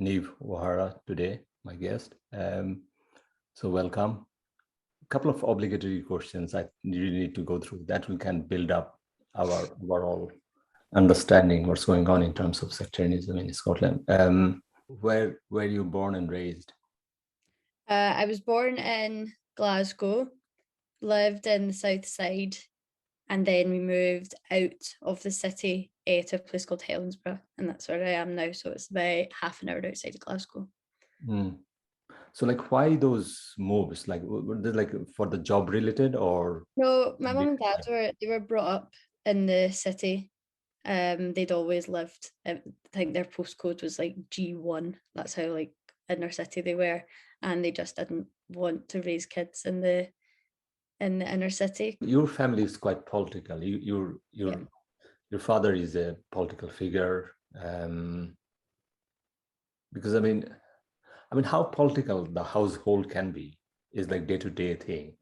Niamh today, my guest. So welcome. A couple of obligatory questions I really need to go through that we can build up our overall understanding what's going on in terms of sectarianism in Scotland. Where were you born and raised? I was born in Glasgow, lived in the south side, and then we moved out of the city to a place called Helensburgh, and that's where I am now. So it's about half an hour outside of Glasgow. So like, why those moves? Like, were they like for the job related or? No, my mum and dad were brought up in the city. They'd always lived. I think their postcode was like G1. That's how like inner city they were, and they just didn't want to raise kids in the inner city. Your family is quite political. Your father is a political figure. Because I mean, how political the household can be is like day-to-day thing.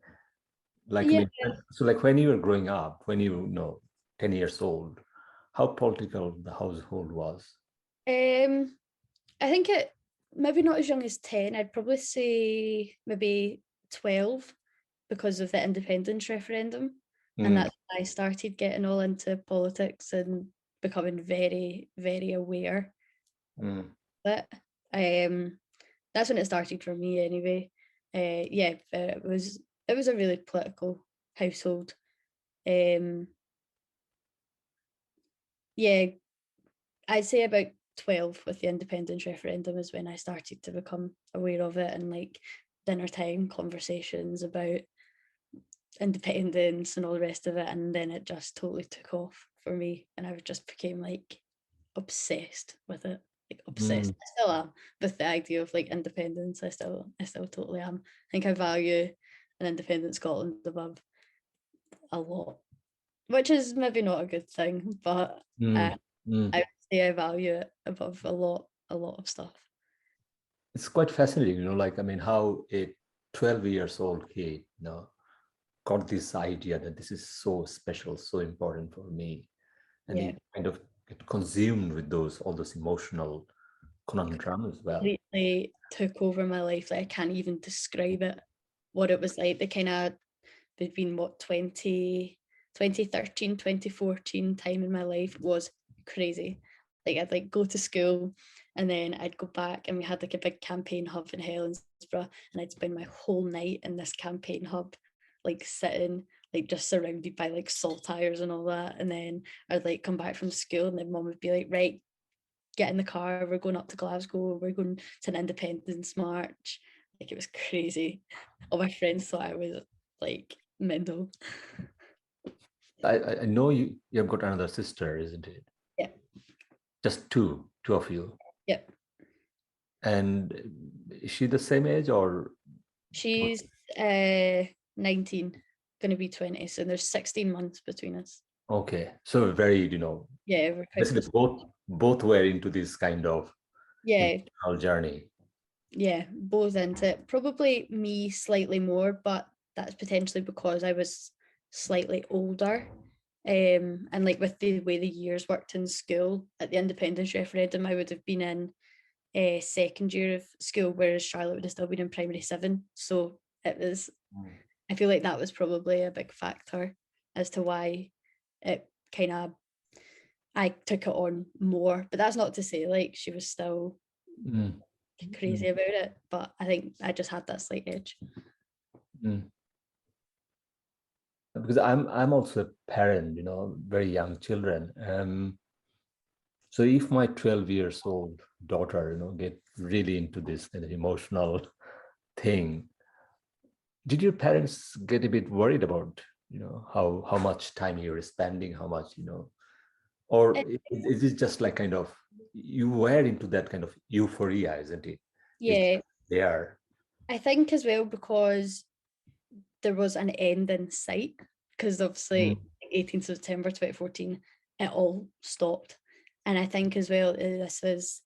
Like, Yeah. so like when you were growing up, when you know, 10 years old, how political the household was? I think it maybe not as young as 10. I'd probably say maybe 12 because of the independence referendum. And that's when I started getting all into politics and becoming very, very aware. But that's when it started for me anyway. It was a really political household. I'd say about 12 with the independence referendum is when I started to become aware of it, and like dinner time conversations about independence and all the rest of it, and then it just totally took off for me and I just became like obsessed with it. Like obsessed. I still am with the idea of like independence. I still totally am. I think I value an independent Scotland above a lot, which is maybe not a good thing, but I would say I value it above a lot of stuff. It's quite fascinating, like, how a 12 years old kid, got this idea that this is so special, so important for me. And he kind of get consumed with all those emotional conundrums as well. Completely took over my life. Like I can't even describe it, what it was like. They've been 2013, 2014 time in my life was crazy. Like I'd like go to school and then I'd go back and we had like a big campaign hub in Helensburgh, and I'd spend my whole night in this campaign hub, like sitting like just surrounded by like salt tires and all that. And then I'd like come back from school and then mum would be like, right, get in the car, we're going up to Glasgow, we're going to an independence march. Like it was crazy. All my friends thought I was like mental. I know you have got another sister, isn't it? Yeah. Just two of you. Yep. And is she the same age or? She's 19, going to be 20, so there's 16 months between us. Okay, so very, yeah, we're quite basically both were into this kind of journey. Yeah, both into it. Probably me slightly more, but that's potentially because I was slightly older. And like with the way the years worked in school at the independence referendum, I would have been in a second year of school, whereas Charlotte would have still been in primary 7. So it was, I feel like that was probably a big factor as to why it kind of, I took it on more. But that's not to say like she was still crazy about it, but I think I just had that slight edge. Because I'm also a parent, very young children. So if my 12 years old daughter, get really into this kind of emotional thing, did your parents get a bit worried about, how much time you're spending, how much, or is it just like kind of, you were into that kind of euphoria, isn't it? Yeah. There. I think as well because there was an end in sight, because obviously 18th September 2014, it all stopped. And I think as well, this was,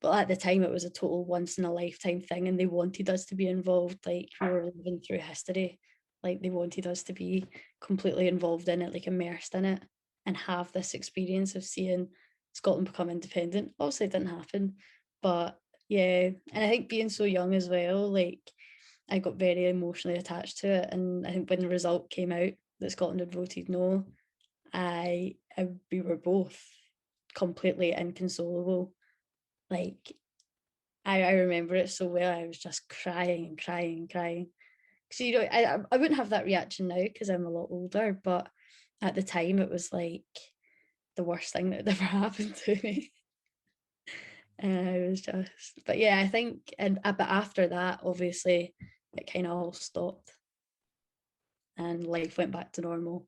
but at the time it was a total once in a lifetime thing, and they wanted us to be involved. Like we were living through history, like they wanted us to be completely involved in it, like immersed in it, and have this experience of seeing Scotland become independent. Obviously it didn't happen, but Yeah, and I think being so young as well, like I got very emotionally attached to it, and I think when the result came out that Scotland had voted no, we were both completely inconsolable. Like I remember it so well. I was just crying and crying and crying. So I wouldn't have that reaction now because I'm a lot older, but at the time it was like the worst thing that had ever happened to me. And I was just, but yeah, I think, but after that, obviously, it kind of all stopped and life went back to normal.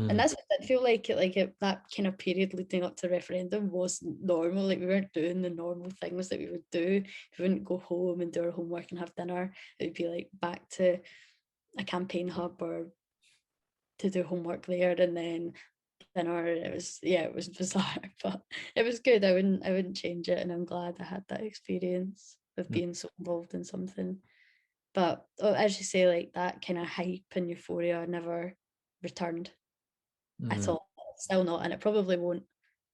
And that's what I feel like that kind of period leading up to referendum was normal. Like we weren't doing the normal things that we would do. We wouldn't go home and do our homework and have dinner. It would be like back to a campaign hub or to do homework there and then dinner. It was bizarre, but it was good. I wouldn't change it, and I'm glad I had that experience of being so involved in something. But as you say, like that kind of hype and euphoria never returned at all. Still not, and it probably won't,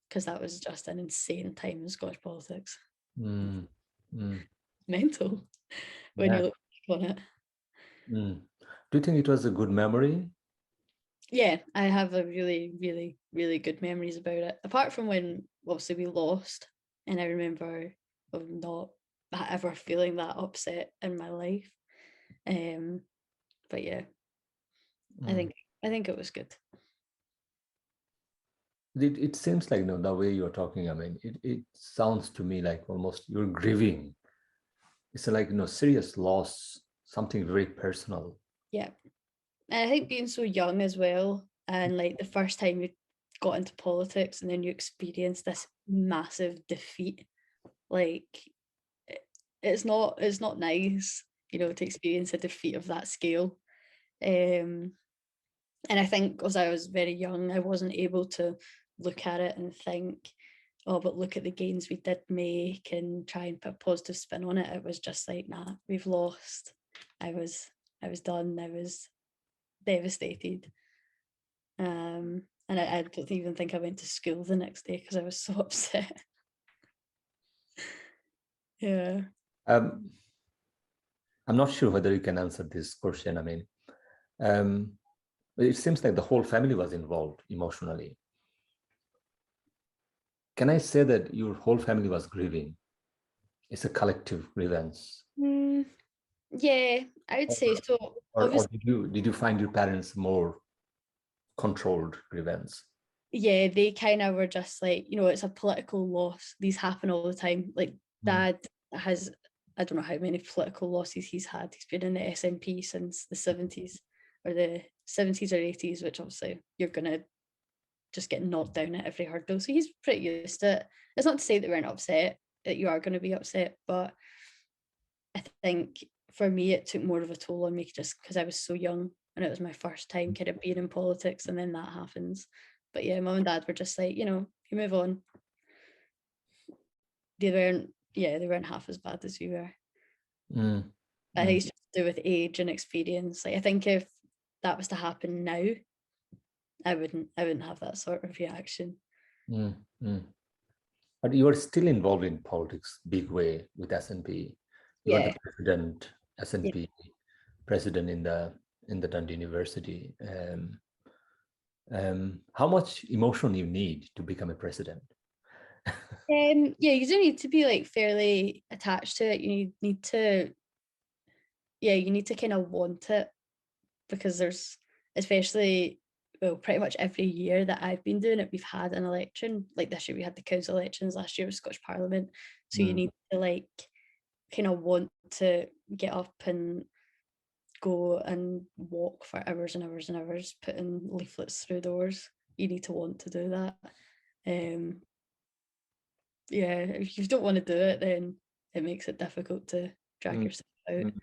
because that was just an insane time in Scottish politics. Mental when you Yeah. look back on it. Do you think it was a good memory? Yeah, I have a really, really, really good memories about it. Apart from when obviously we lost, and I remember of not ever feeling that upset in my life. But yeah, I Mm. think I think it was good. It seems like, the way you're talking, I mean, it sounds to me like almost you're grieving. It's like, serious loss, something very personal. Yeah, and I think being so young as well, and like the first time you got into politics, and then you experience this massive defeat, like it's not nice, to experience a defeat of that scale. Um, and I think as I was very young, I wasn't able to look at it and think, oh, but look at the gains we did make and try and put a positive spin on it. It was just like, nah, we've lost. I was done. I was devastated. And I don't even think I went to school the next day because I was so upset. Yeah. Um, I'm not sure whether you can answer this question. I mean, um, it seems like the whole family was involved emotionally. Can I say that your whole family was grieving? It's a collective grievance. Mm, yeah, I would say so. Or Obviously, did you find your parents more controlled grievance? yeah, they kind of were just like, it's a political loss. These happen all the time. Like dad has, I don't know how many political losses he's had. He's been in the SNP since the 70s or the 70s or 80s, which obviously you're going to just get knocked down at every hurdle. So he's pretty used to it. It's not to say that we weren't upset, that you are going to be upset, but I think for me, it took more of a toll on me just because I was so young and it was my first time kind of being in politics, and then that happens. But yeah, mum and dad were just like, you move on. They weren't half as bad as we were. Mm, I think mm, it's just to do with age and experience. Like I think if that was to happen now, I wouldn't have that sort of reaction. mm, mm. But you are still involved in politics, big way with SNP. You are the Yeah. president, Yeah. SNP president in the Dundee University. How much emotion you need to become a president? Yeah, you do need to be like fairly attached to it. You need to kind of want it, because there's, especially, well, pretty much every year that I've been doing it, we've had an election. Like this year we had the council elections, last year was Scottish Parliament. So you need to like kind of want to get up and go and walk for hours and hours and hours, putting leaflets through doors. You need to want to do that. Um, yeah, if you don't want to do it, then it makes it difficult to drag Mm, yourself out. mm.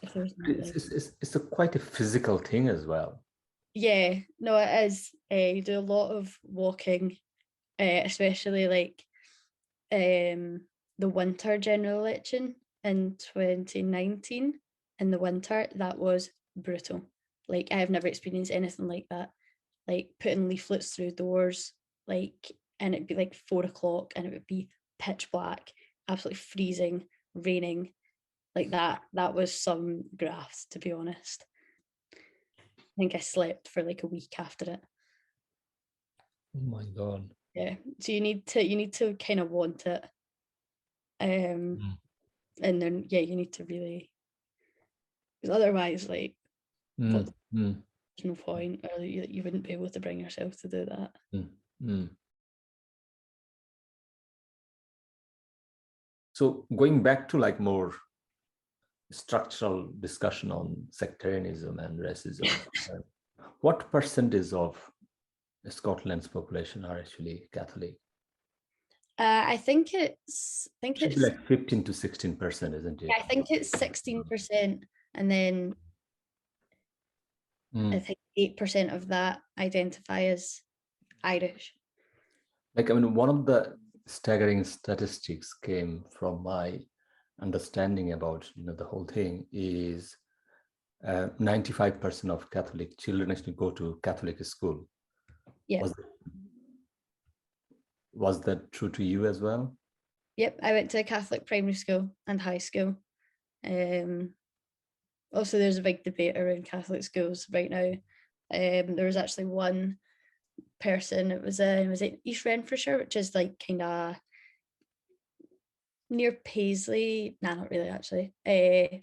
If there's not It's, like, it's, it's, it's a quite a physical thing as well. yeah, no, it is. You do a lot of walking, especially like the winter general election in 2019. In the winter, that was brutal. Like I have never experienced anything like that. Like putting leaflets through doors, like, and it'd be like 4 o'clock and it would be pitch black absolutely freezing, raining, like that was some graphs, to be honest. I think I slept for like a week after it. Oh my God. Yeah, so you need to kind of want it, and then you need to really, because otherwise, like, Mm, what, mm, there's no point, or you wouldn't be able to bring yourself to do that. mm, mm. So going back to like more structural discussion on sectarianism and racism, what percentage of Scotland's population are actually Catholic? I think it's It should be like 15 to 16%, isn't it? I think it's 16%, and then I think 8% of that identify as Irish. Like, I mean, one of the staggering statistics came from my understanding about, the whole thing is 95% of Catholic children actually go to Catholic school. Yeah. Was that true to you as well? Yep, I went to a Catholic primary school and high school. Also, there's a big debate around Catholic schools right now. There was actually one person, it was East Renfrewshire, which is like kind of near Paisley. Nah, not really actually.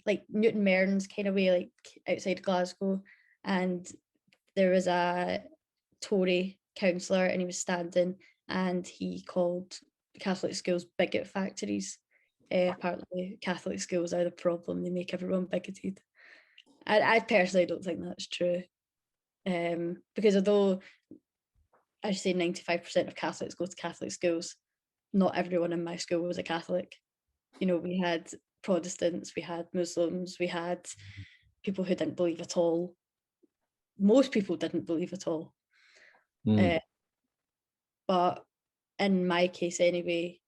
Like Newton Mearns kind of way, like outside Glasgow. And there was a Tory councillor, and he was standing, and he called Catholic schools bigot factories. Apparently Catholic schools are the problem, they make everyone bigoted. I personally don't think that's true, because although I say 95% of Catholics go to Catholic schools, not everyone in my school was a Catholic. We had Protestants, we had Muslims, we had people who didn't believe at all. Most people didn't believe at all. But in my case anyway,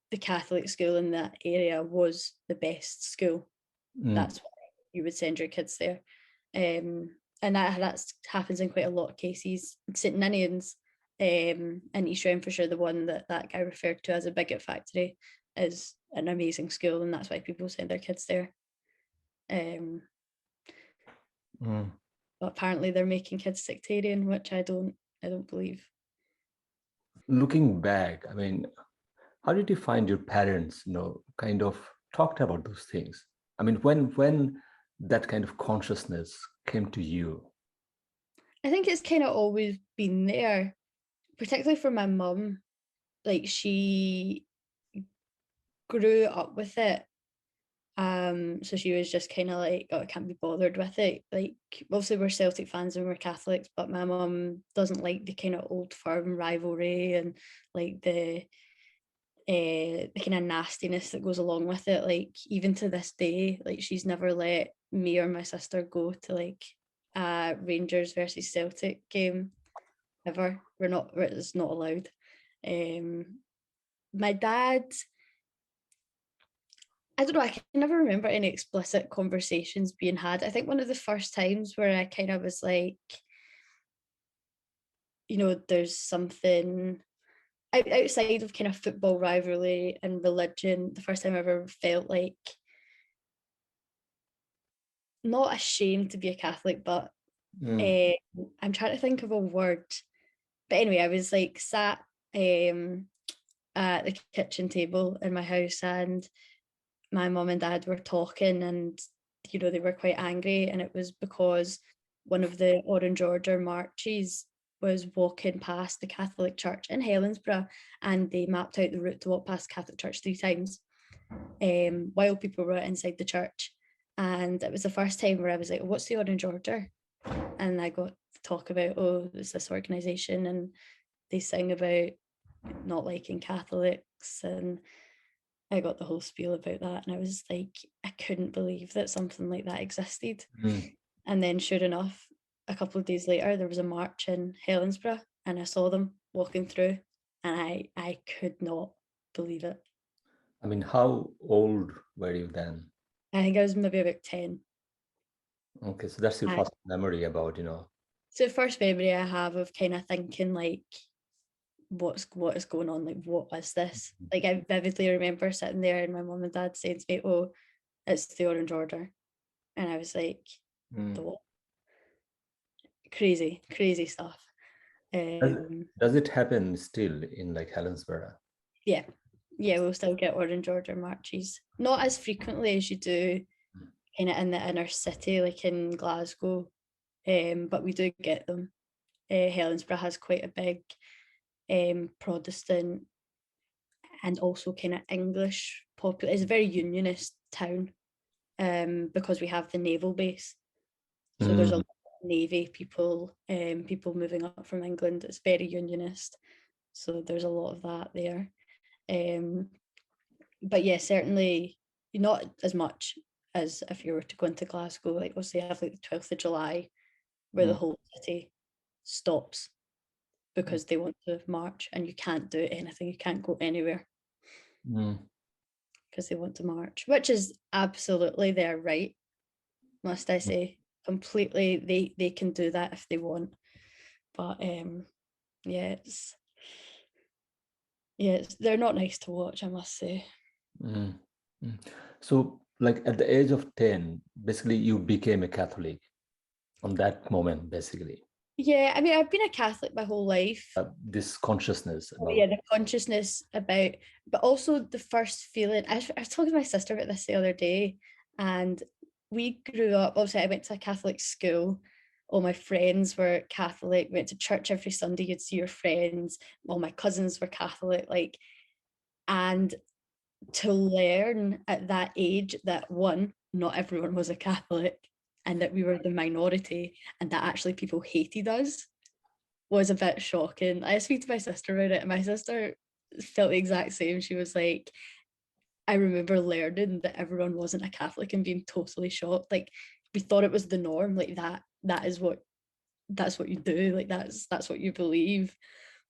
the Catholic school in that area was the best school. That's why you would send your kids there. And that happens in quite a lot of cases. St Ninian's in East Renfrewshire, the one that guy referred to as a bigot factory, is an amazing school, and that's why people send their kids there. But apparently they're making kids sectarian, which I don't believe. Looking back, I mean, how did you find your parents, kind of talked about those things? I mean, when that kind of consciousness came to you? I think it's kind of always been there, particularly for my mum. Like, she grew up with it. So she was just kind of like, oh, I can't be bothered with it. Like, obviously we're Celtic fans and we're Catholics, but my mum doesn't like the kind of old firm rivalry and like the kind of nastiness that goes along with it. Like, even to this day, like, she's never let me or my sister go to like a Rangers versus Celtic game ever. It's not allowed. My dad, I don't know, I can never remember any explicit conversations being had. I think one of the first times where I kind of was like, there's something outside of kind of football rivalry and religion, the first time I ever felt like not ashamed to be a Catholic, but I'm trying to think of a word. But anyway, I was like sat at the kitchen table in my house, and my mum and dad were talking, and they were quite angry, and it was because one of the Orange Order marches was walking past the Catholic church in Helensburgh, and they mapped out the route to walk past Catholic church 3 times while people were inside the church. And it was the first time where I was like, what's the Orange Order? And I got to talk about, oh, it's this organisation, and they sing about not liking Catholics, and I got the whole spiel about that, and I was like, I couldn't believe that something like that existed. And then sure enough, a couple of days later, there was a march in Helensburgh, and I saw them walking through, and I could not believe it. I mean, how old were you then? I think I was maybe about 10. Okay, so that's your first memory about, So the first memory I have of kind of thinking like, what is going on? Like, what is this? Like, I vividly remember sitting there and my mum and dad saying to me, "Oh, it's the Orange Order," and I was like, "The what?" Crazy stuff. Does it happen still in like Helensburgh? Yeah, we'll still get Orange Order marches, not as frequently as you do kind of in the inner city, like in Glasgow, but we do get them. Helensburgh has quite a big Protestant and also kind of English popular. It's a very unionist town, because we have the naval base, so there's a lot of navy people, people moving up from England. It's very unionist, so there's a lot of that there. But yeah, certainly not as much as if you were to go into Glasgow. Like, obviously, you have like the 12th of July, where the whole city stops because they want to march, and you can't do anything. You can't go anywhere because they want to march, which is absolutely their right, must I say. Completely, they can do that if they want. But yeah, they're not nice to watch, I must say. So, like at the age of 10, basically you became a Catholic on that moment, basically. Yeah, I mean, I've been a Catholic my whole life. This consciousness about. Yeah, the consciousness about, but also the first feeling. I was talking to my sister about this the other day, and we grew up, obviously I went to a Catholic school. All my friends were Catholic, went to church every Sunday, you'd see your friends. All my cousins were Catholic, like, and to learn at that age that, one, not everyone was a Catholic, and that we were the minority, and that actually people hated us, was a bit shocking. I speak to my sister about it, and my sister felt the exact same. She was like, I remember learning that everyone wasn't a Catholic and being totally shocked. Like, we thought it was the norm, like that's what you do, like that's what you believe.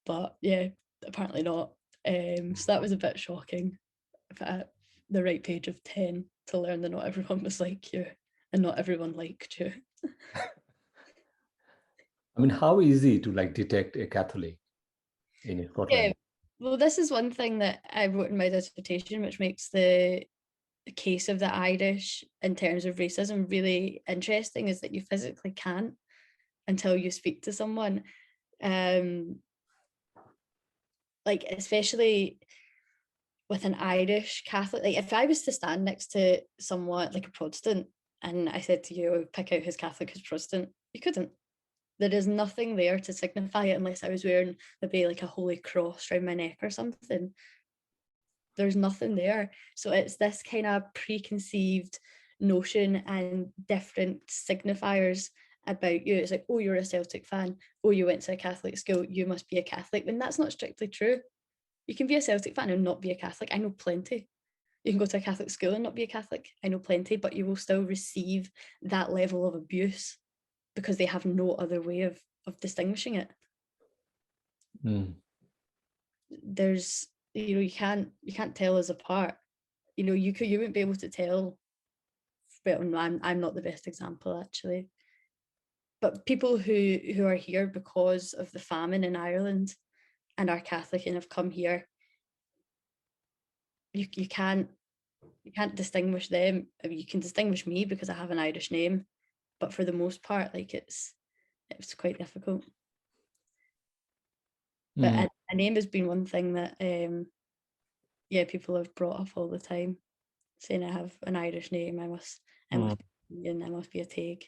But yeah, apparently not. So that was a bit shocking at the ripe age of 10 to learn that not everyone was like you and not everyone liked you. I mean, how easy to like detect a Catholic in Scotland? Yeah, well, this is one thing that I wrote in my dissertation, which makes the case of the Irish in terms of racism really interesting, is that you physically can't until you speak to someone. Like, especially with an Irish Catholic, like if I was to stand next to someone like a Protestant and I said to you, pick out who's Catholic, who's Protestant, you couldn't. There is nothing there to signify it unless I was wearing maybe like a holy cross around my neck or something. There's nothing there. So it's this kind of preconceived notion and different signifiers about you. It's like, oh, you're a Celtic fan. Oh, you went to a Catholic school. You must be a Catholic. When that's not strictly true. You can be a Celtic fan and not be a Catholic. I know plenty. You can go to a Catholic school and not be a Catholic. I know plenty, but you will still receive that level of abuse because they have no other way of distinguishing it. There's, you can't tell us apart. You wouldn't be able to tell. Well, I'm not the best example actually, but people who are here because of the famine in Ireland and are Catholic and have come here, you can't distinguish them. I mean, you can distinguish me because I have an Irish name, but for the most part, like it's quite difficult. But a name has been one thing that people have brought up all the time, saying I have an Irish name. I must be Ian, I must be a Taig.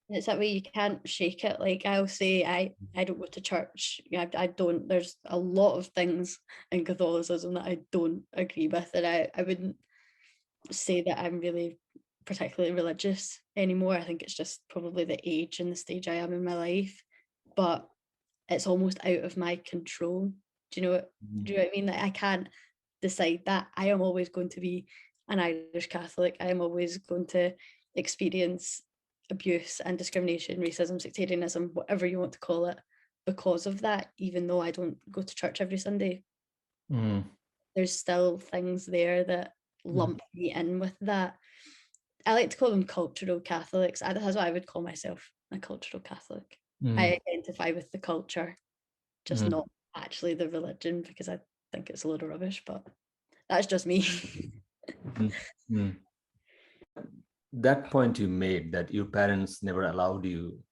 It's that way, you can't shake it. Like, I'll say I don't go to church. I don't. There's a lot of things in Catholicism that I don't agree with, and I wouldn't say that I'm really particularly religious anymore. I think it's just probably the age and the stage I am in my life, but it's almost out of my control. Do you know what I mean? Like, I can't decide that. I am always going to be an Irish Catholic. I am always going to experience abuse and discrimination, racism, sectarianism, whatever you want to call it, because of that, even though I don't go to church every Sunday. There's still things there that lump me in with that. I like to call them cultural Catholics. That's what I would call myself, a cultural Catholic. I identify with the culture, just Mm. not actually the religion, because I think it's a load of rubbish, but that's just me. Mm. Mm. That point you made, that your parents never allowed you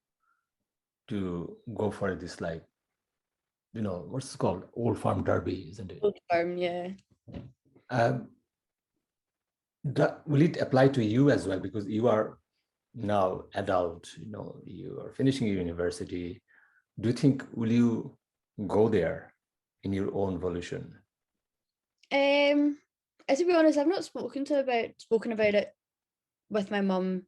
to go for this, like, what's it called? Old Farm Derby, isn't it? Old Firm, yeah. Um, will it apply to you as well? Because you are now adult, you are finishing your university. Do you think, will you go there in your own volition? To be honest, I've not spoken about it with my mum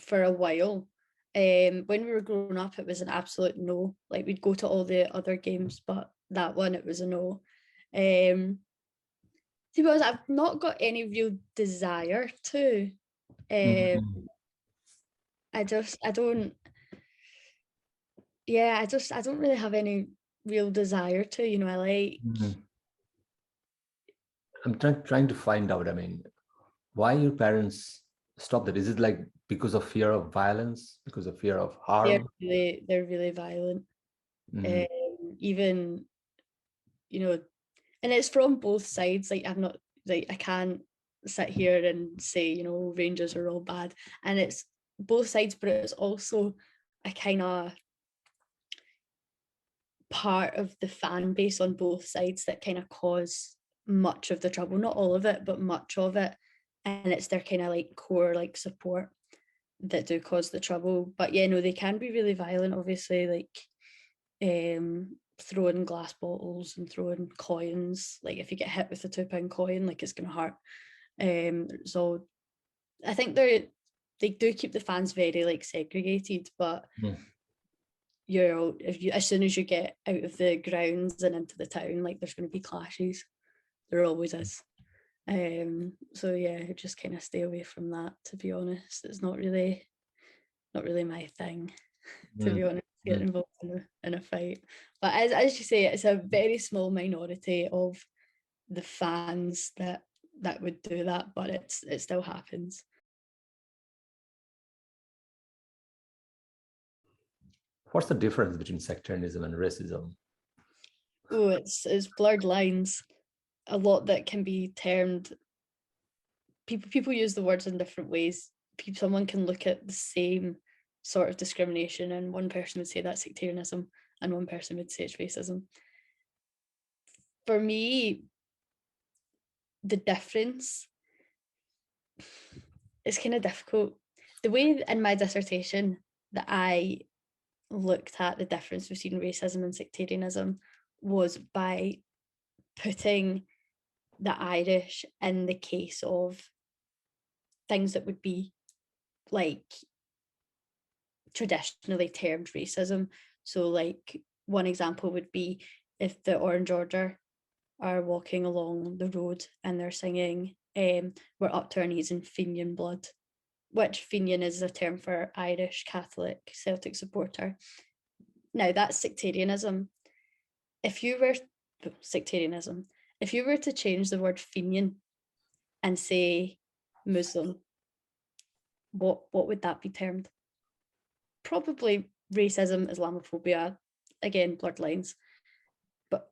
for a while. When we were growing up, it was an absolute no. Like, we'd go to all the other games, but that one, it was a no. To be honest, I've not got any real desire to. Mhm. I don't. Yeah, I don't really have any real desire to. I like. Mhm. I'm trying to find out, I mean, why your parents stop that? Is it like because of fear of violence, because of fear of harm? They're really violent. Mhm. Even, and it's from both sides. Like, I'm not, like, I can't sit here and say, Rangers are all bad, and it's both sides, but it's also a kind of part of the fan base on both sides that kind of cause much of the trouble. Not all of it, but much of it. And it's their kind of like core like support that do cause the trouble. But yeah, no, they can be really violent, obviously, like throwing glass bottles and throwing coins. Like, if you get hit with a £2 coin, like, it's gonna hurt. So I think they do keep the fans very like segregated, but Mm. as soon as you get out of the grounds and into the town, like, there's going to be clashes. There always is. So yeah, I just kind of stay away from that, to be honest. It's not really my thing, to be honest, get Mm. involved in a fight. But as you say, it's a very small minority of the fans that would do that, but it still happens. What's the difference between sectarianism and racism? Oh, it's blurred lines. A lot that can be termed, people use the words in different ways. Someone can look at the same sort of discrimination, and one person would say that's sectarianism, and one person would say it's racism. For me, the difference is kind of difficult. The way in my dissertation that I looked at the difference between racism and sectarianism was by putting the Irish in the case of things that would be like traditionally termed racism. So, like, one example would be if the Orange Order are walking along the road and they're singing, "We're up to our knees in Fenian blood," which Fenian is a term for Irish Catholic Celtic supporter. Now, that's sectarianism. If you were sectarianism, if you were to change the word Fenian and say Muslim, what would that be termed? Probably racism, Islamophobia, again, blurred lines. But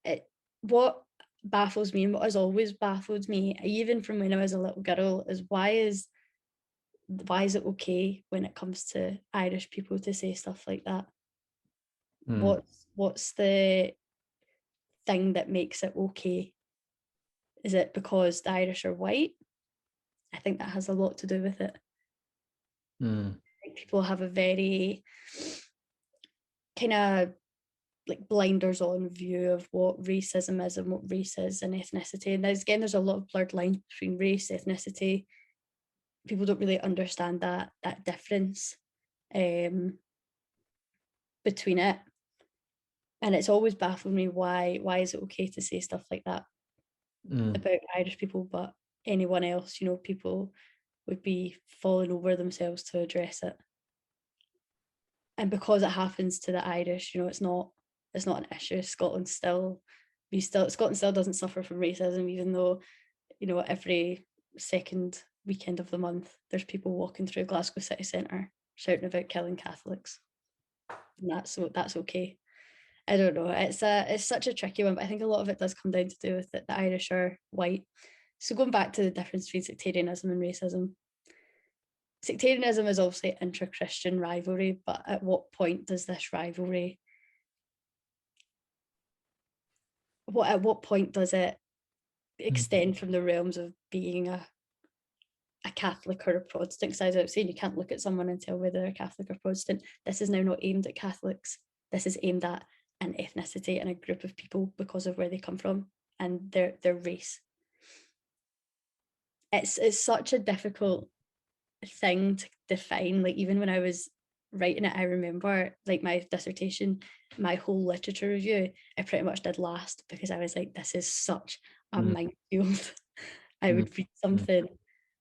what baffles me, and what has always baffled me, even from when I was a little girl, is why is it okay when it comes to Irish people to say stuff like that? Mm. What's the thing that makes it okay? Is it because the Irish are white? I think that has a lot to do with it. Mm. People have a very kind of like blinders on view of what racism is and what race is and ethnicity. And there's a lot of blurred lines between race, ethnicity. People don't really understand that difference between it. And it's always baffled me, why is it okay to say stuff like that about Irish people, but anyone else, people would be falling over themselves to address it. And because it happens to the Irish, it's not an issue. Scotland still doesn't suffer from racism, even though, every second weekend of the month there's people walking through Glasgow city centre shouting about killing Catholics. and that's okay. I don't know. It's such a tricky one, but I think a lot of it does come down to do with that the Irish are white. So going back to the difference between sectarianism and racism, sectarianism is obviously intra-Christian rivalry, but at what point does this rivalry, at what point does it extend from the realms of being a Catholic or a Protestant? Because as I was saying, you can't look at someone and tell whether they're Catholic or Protestant. This is now not aimed at Catholics. This is aimed at an ethnicity and a group of people because of where they come from and their race. It's such a difficult thing to define. Like, even when I was writing it, I remember, like, my dissertation, my whole literature review, I pretty much did last because I was like, this is such a minefield. I would read something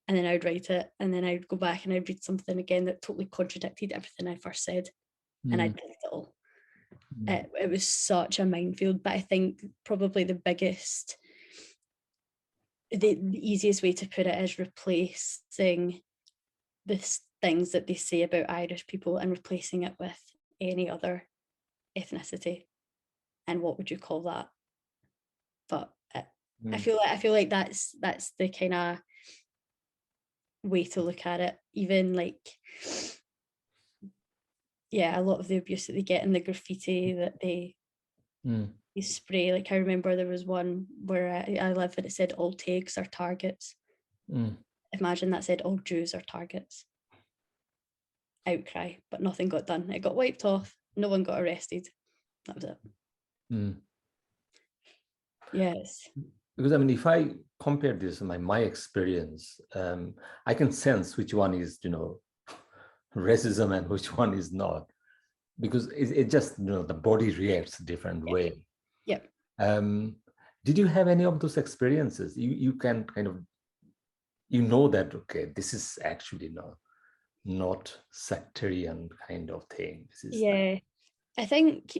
and then I would write it, and then I'd go back and I'd read something again that totally contradicted everything I first said, and I'd delete it all. It was such a minefield, but I think probably the easiest way to put it is replacing the things that they say about Irish people and replacing it with any other ethnicity. And what would you call that? But I feel like that's the kind of way to look at it. Even like, yeah, a lot of the abuse that they get in the graffiti that they spray. Like, I remember there was one where I live and it said all takes are targets. Imagine that said all Jews are targets. Outcry, but nothing got done. It got wiped off. No one got arrested. That was it. Yes. Because I mean, if I compare this to my experience, I can sense which one is, racism and which one is not, because it just, the body reacts a different way. Yep. Did you have any of those experiences? You can kind of, that, okay, this is actually not sectarian kind of thing. This is I think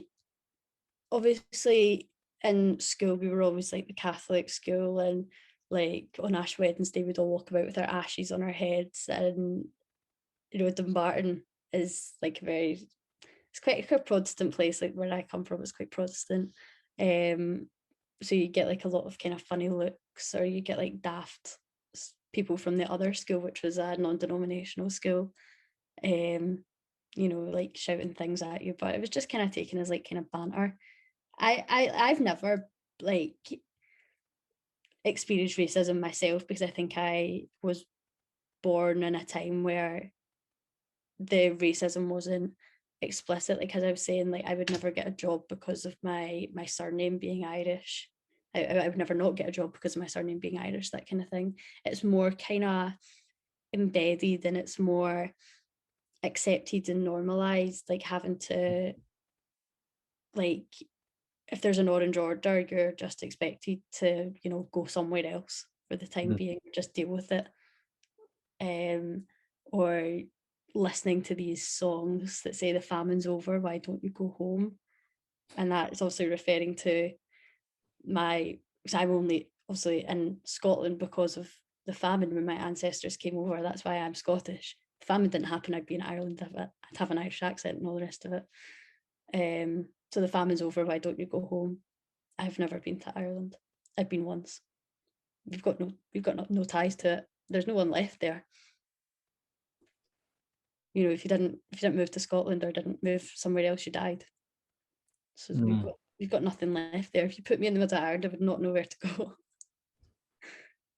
obviously in school we were always like the Catholic school, and like on Ash Wednesday we'd all walk about with our ashes on our heads, and Dumbarton is like it's quite a Protestant place. Like where I come from, it's quite Protestant. So you get like a lot of kind of funny looks, or you get like daft people from the other school, which was a non-denominational school, like shouting things at you, but it was just kind of taken as like kind of banter. I've never like experienced racism myself, because I think I was born in a time where the racism wasn't explicit. Like, as I was saying, like I would never get a job because of my surname being Irish. I would never not get a job because of my surname being Irish, that kind of thing. It's more kind of embedded, and it's more accepted and normalized, like having to, like, if there's an orange order, you're just expected to, go somewhere else for the time being, just deal with it. Or listening to these songs that say the famine's over, why don't you go home? And that's also referring to because I'm only obviously in Scotland because of the famine when my ancestors came over. That's why I'm Scottish. If the famine didn't happen, I'd be in Ireland. I'd have an Irish accent and all the rest of it. So the famine's over, why don't you go home? I've never been to Ireland. I've been once. We've got no ties to it. There's no one left there. If you didn't move to Scotland or didn't move somewhere else, you died. So we've got nothing left there. If you put me in the middle of Ireland, I would not know where to go.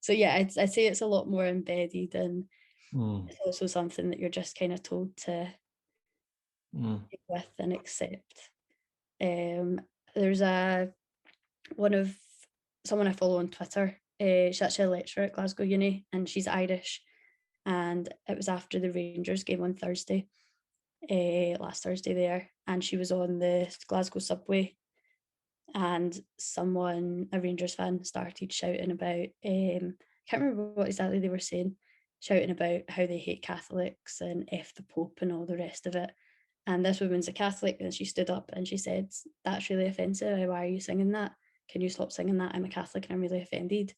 So yeah, I'd say it's a lot more embedded, and it's also something that you're just kind of told to stick with and accept. There's someone I follow on Twitter. She's actually a lecturer at Glasgow Uni, and she's Irish. And it was after the Rangers game on Thursday, last Thursday there, and she was on the Glasgow subway, and a Rangers fan, started shouting about, I can't remember what exactly they were saying, shouting about how they hate Catholics and F the Pope and all the rest of it. And this woman's a Catholic, and she stood up and she said, "That's really offensive. Why are you singing that? Can you stop singing that? I'm a Catholic and I'm really offended."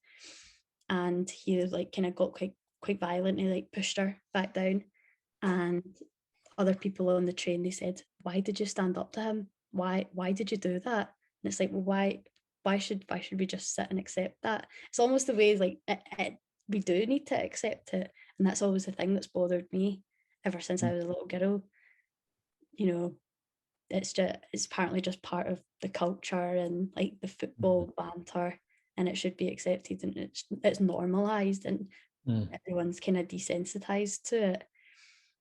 And he like kind of got quite violent. He like pushed her back down, and other people on the train, they said, why did you stand up to him? Why did you do that? And it's like, well, why should we just sit and accept that? It's almost the way like we do need to accept it. And that's always the thing that's bothered me ever since I was a little girl. You know, it's apparently just part of the culture and like the football banter, and it should be accepted, and it's normalized, and everyone's kind of desensitized to it.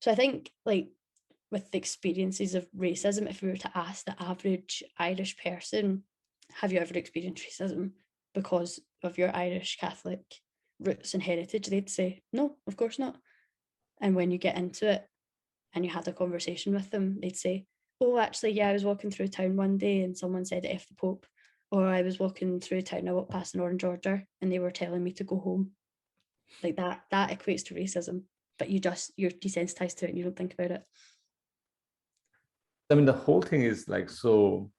So I think like with the experiences of racism, if we were to ask the average Irish person, have you ever experienced racism because of your Irish Catholic roots and heritage, they'd say, no, of course not. And when you get into it and you had a conversation with them, they'd say, oh, actually, yeah, I was walking through town one day and someone said F the Pope. Or I was walking through town, I walked past an orange order and they were telling me to go home. Like that equates to racism, but you're desensitized to it and you don't think about it. I mean, the whole thing is like so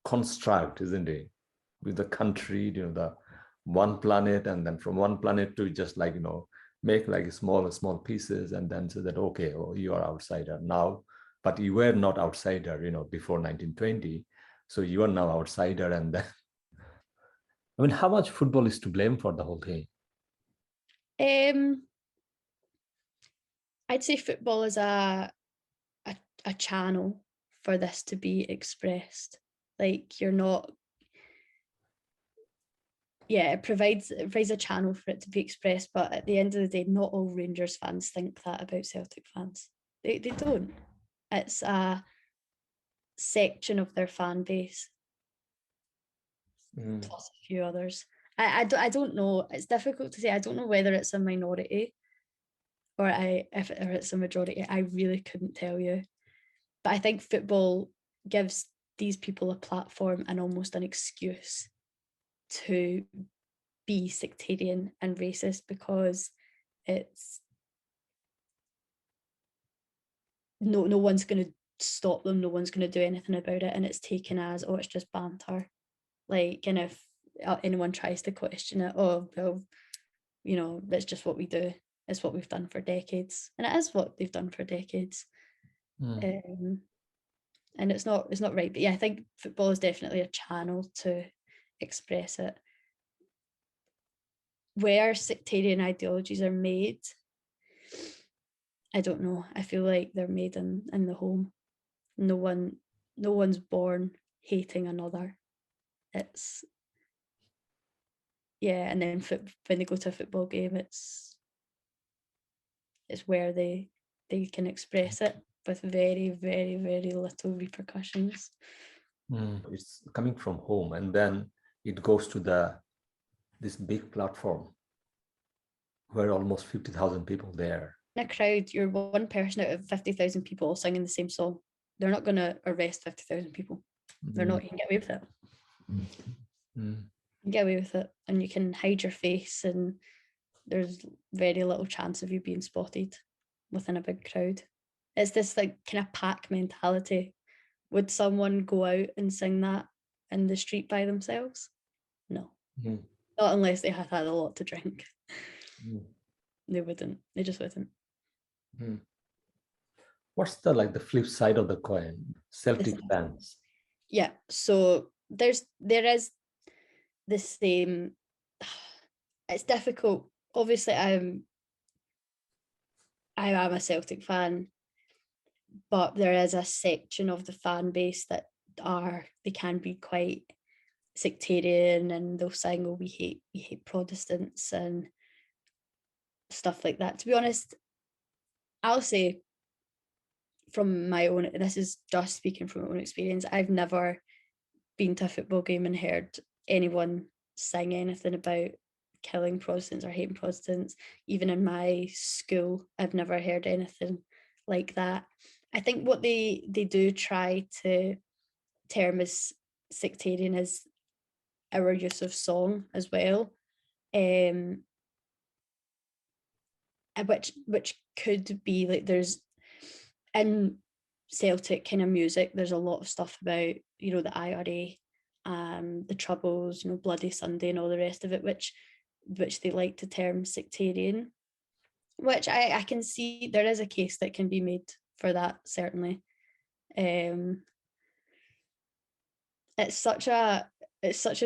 construct, isn't it? With the country, the one planet, and then from one planet to just like, make like small pieces and then say that, okay, oh, you are outsider now, but you were not outsider, before 1920. So you are now outsider. And then, I mean, how much football is to blame for the whole thing? I'd say football is a channel for this to be expressed. Like you're not, yeah, it provides a channel for it to be expressed, but at the end of the day, not all Rangers fans think that about Celtic fans. They don't. It's a section of their fan base, plus a few others. I don't know. It's difficult to say. I don't know whether it's a minority or if it's a majority. I really couldn't tell you. But I think football gives these people a platform and almost an excuse to be sectarian and racist, because it's no one's going to stop them, no one's going to do anything about it, and it's taken as, oh, it's just banter. Like, and if anyone tries to question it, oh well, that's just what we do, it's what we've done for decades, and it is what they've done for decades. And it's not right. But yeah, I think football is definitely a channel to express it. Where sectarian ideologies are made, I don't know. I feel like they're made in the home. No one's born hating another. It's, yeah, and then when they go to a football game, it's where they can express it with very, very, very little repercussions. It's coming from home, and then it goes to this big platform where almost 50,000 people there. In a crowd, you're one person out of 50,000 people all singing the same song. They're not going to arrest 50,000 people. They're not. You can get away with it. You can get away with it, and you can hide your face, and there's very little chance of you being spotted within a big crowd. It's this like kind of pack mentality. Would someone go out and sing that in the street by themselves? No. Not unless they had had a lot to drink. They wouldn't. They just wouldn't. What's the flip side of the coin? Celtic fans. Yeah. So there is the same. It's difficult. Obviously, I am a Celtic fan, but there is a section of the fan base that they can be quite sectarian, and they'll sing, oh, we hate Protestants and stuff like that. To be honest, I'll say from my own, this is just speaking from my own experience, I've never been to a football game and heard anyone sing anything about killing Protestants or hating Protestants. Even in my school, I've never heard anything like that. I think what they do try to term as sectarian is our use of song as well, which could be like, there's in Celtic kind of music, there's a lot of stuff about the IRA, the Troubles, Bloody Sunday and all the rest of it, which they like to term sectarian, which I can see there is a case that can be made for that, certainly. It's such a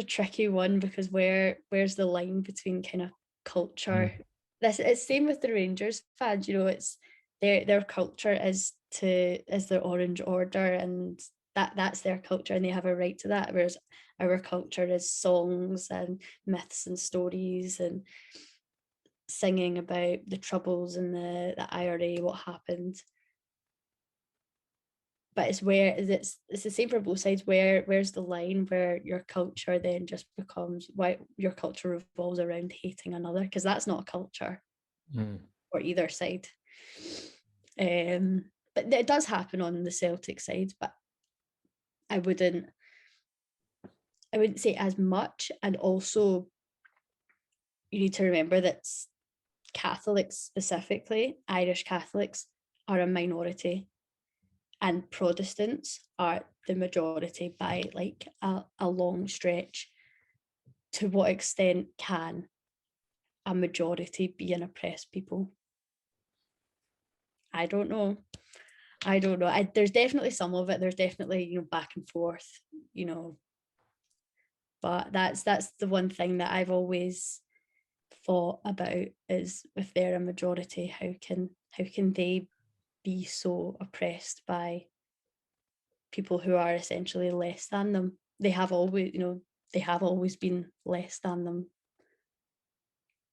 tricky one, because where's the line between kind of culture? It's same with the Rangers fans, you know, it's their culture is the Orange Order, and that's their culture, and they have a right to that, whereas our culture is songs and myths and stories and singing about the Troubles and the IRA, what happened. But it's the same for both sides. Where's the line where your culture then just becomes, why your culture revolves around hating another, because that's not a culture for either side. But it does happen on the Celtic side, but I wouldn't say as much. And also, you need to remember that Catholics, specifically Irish Catholics, are a minority, and Protestants are the majority by like a long stretch. To what extent can a majority be an oppressed people? I don't know. There's definitely some of it. There's definitely, you know, back and forth, you know. But that's the one thing that I've always thought about, is if they're a majority, how can they be so oppressed by people who are essentially less than them? They have always, you know, been less than them.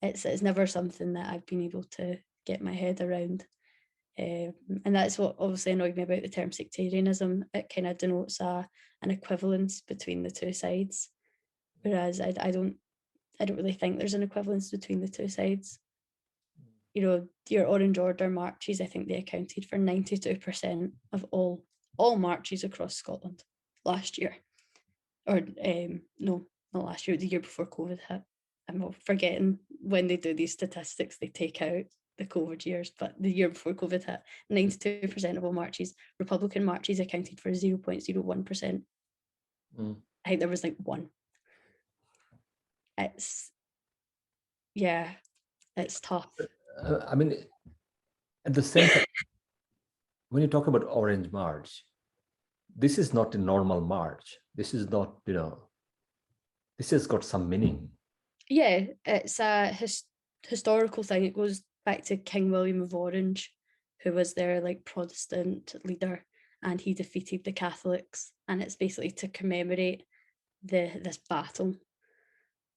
It's never something that I've been able to get my head around. And that's what obviously annoyed me about the term sectarianism. It kind of denotes an equivalence between the two sides, whereas I don't really think there's an equivalence between the two sides. You know, your Orange Order marches, I think they accounted for 92% of all marches across Scotland last year. Or no, not last year, the year before COVID hit. I'm forgetting when they do these statistics, they take out the COVID years, but the year before COVID hit, 92% of all marches. Republican marches accounted for 0.01%. I think there was like one. It's tough. I mean, at the same time, when you talk about Orange March, this is not a normal march. This is not, you know, this has got some meaning. Yeah, it's a historical thing. It goes back to King William of Orange, who was their like Protestant leader, and he defeated the Catholics, and it's basically to commemorate this battle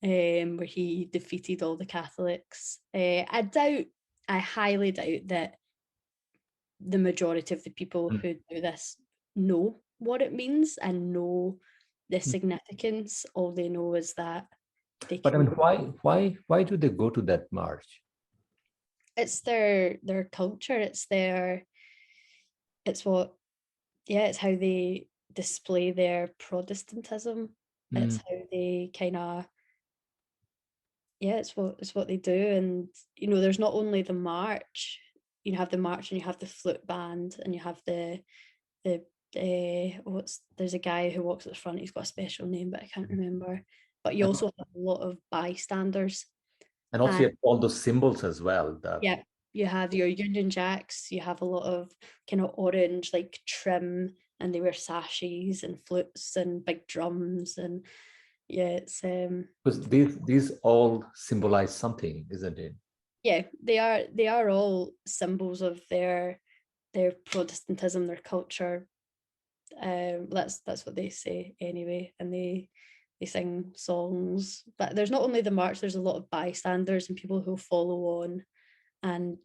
where he defeated all the Catholics. I highly doubt that the majority of the people who do this know what it means and know the significance. All they know is that they can. But I mean, why do they go to that march? It's their culture. It's how they display their Protestantism. It's how they kind of, it's what they do. And you know, there's not only the march. You have the march, and you have the flute band, and you have the there's a guy who walks at the front. He's got a special name, but I can't remember. But you also have a lot of bystanders. And also you have all those symbols as well. Yeah, you have your Union Jacks, you have a lot of kind of orange like trim, and they wear sashes and flutes and big drums, and it's because these all symbolize something, isn't it? Yeah, they are all symbols of their Protestantism, their culture. That's what they say anyway, and they sing songs. But there's not only the march, there's a lot of bystanders and people who follow on, and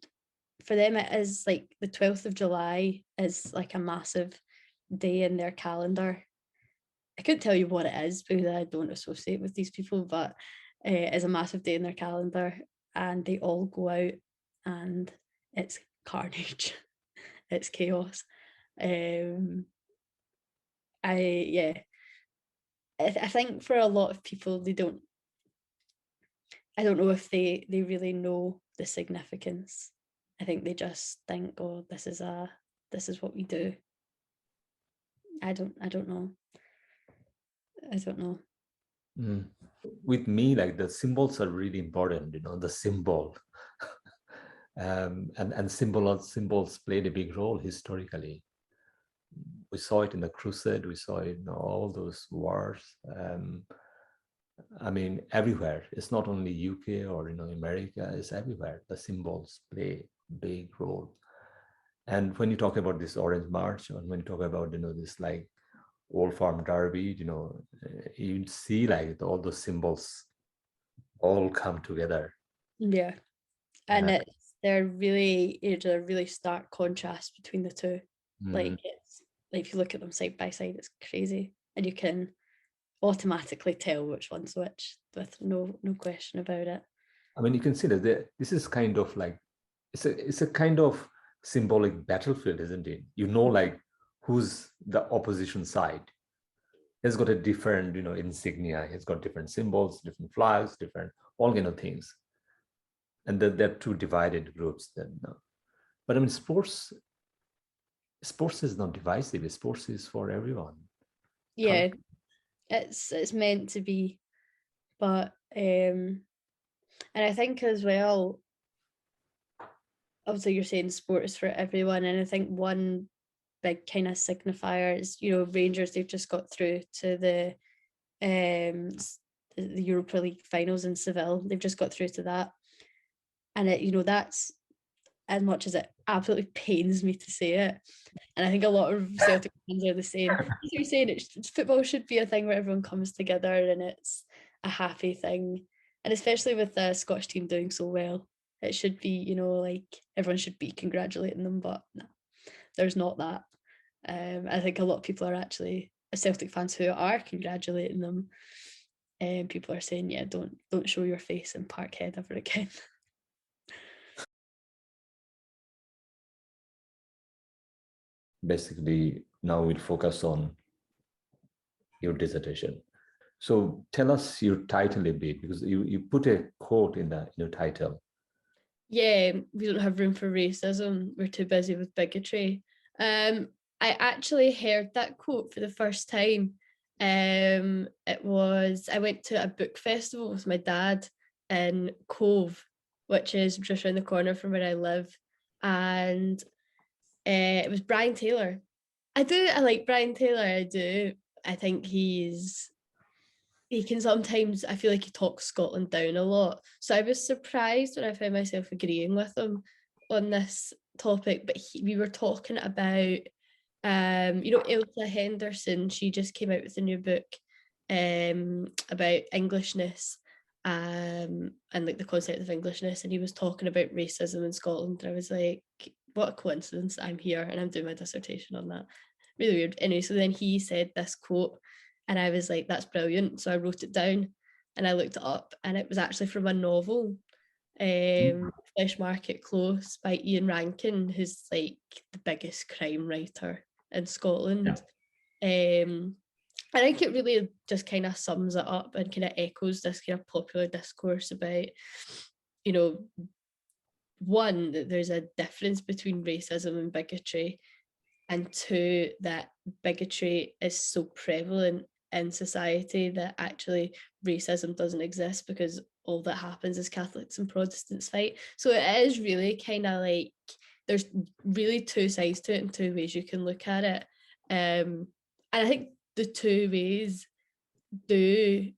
for them it is like the 12th of July is like a massive day in their calendar. I couldn't tell you what it is because I don't associate with these people, but it's a massive day in their calendar, and they all go out, and it's carnage. It's chaos. I think for a lot of people, I don't know if they really know the significance. I think they just think, oh, this is what we do. I don't know. With me, like the symbols are really important, you know, the symbol. And symbols played a big role historically. we saw it in the Crusade, we saw it in all those wars. I mean, everywhere. It's not only UK or America, it's everywhere. The symbols play a big role. And when you talk about this Orange March, or when you talk about this like Old Farm Derby, you see like all those symbols all come together. Yeah, and they're really a really stark contrast between the two. Like it's like if you look at them side by side, it's crazy, and you can automatically tell which one's which with no question about it. I mean, you can see that this is kind of like it's a kind of symbolic battlefield, isn't it? Like who's the opposition side. It's got a different insignia. It's got different symbols, different flags, different all things. And then they're two divided groups then. But I mean, sports is not divisive. Sports is for everyone. Yeah, it's meant to be, but and I think as well, obviously you're saying sport is for everyone, and I think one big kind of signifier is Rangers. They've just got through to the Europa League finals in Seville. They've just got through to that, and that's, as much as it absolutely pains me to say it, and I think a lot of Celtic fans are the same. As you're saying, football should be a thing where everyone comes together and it's a happy thing, and especially with the Scottish team doing so well, it should be like everyone should be congratulating them, but no, there's not that. I think a lot of people are actually Celtic fans who are congratulating them, and people are saying, yeah, don't show your face in Parkhead ever again. Basically, now we'll focus on your dissertation. So tell us your title a bit, because you put a quote in your title. Yeah, we don't have room for racism. We're too busy with bigotry. I actually heard that quote for the first time. I went to a book festival with my dad in Cove, which is just around the corner from where I live, and it was Brian Taylor. I like Brian Taylor. I do. I think he can sometimes, I feel like he talks Scotland down a lot. So I was surprised when I found myself agreeing with him on this topic. But we were talking about, Ilsa Henderson. She just came out with a new book about Englishness, and like the concept of Englishness. And he was talking about racism in Scotland. And I was like, what a coincidence, I'm here and I'm doing my dissertation on that. Really weird. Anyway, so then he said this quote, and I was like, that's brilliant. So I wrote it down and I looked it up, and it was actually from a novel, Fleshmarket Close by Ian Rankin, who's like the biggest crime writer in Scotland. Yeah. I think it really just kind of sums it up and kind of echoes this kind of popular discourse about, one, that there's a difference between racism and bigotry, and two, that bigotry is so prevalent in society that actually racism doesn't exist because all that happens is Catholics and Protestants fight. So it is really kind of like there's really two sides to it and two ways you can look at it. And I think the two ways do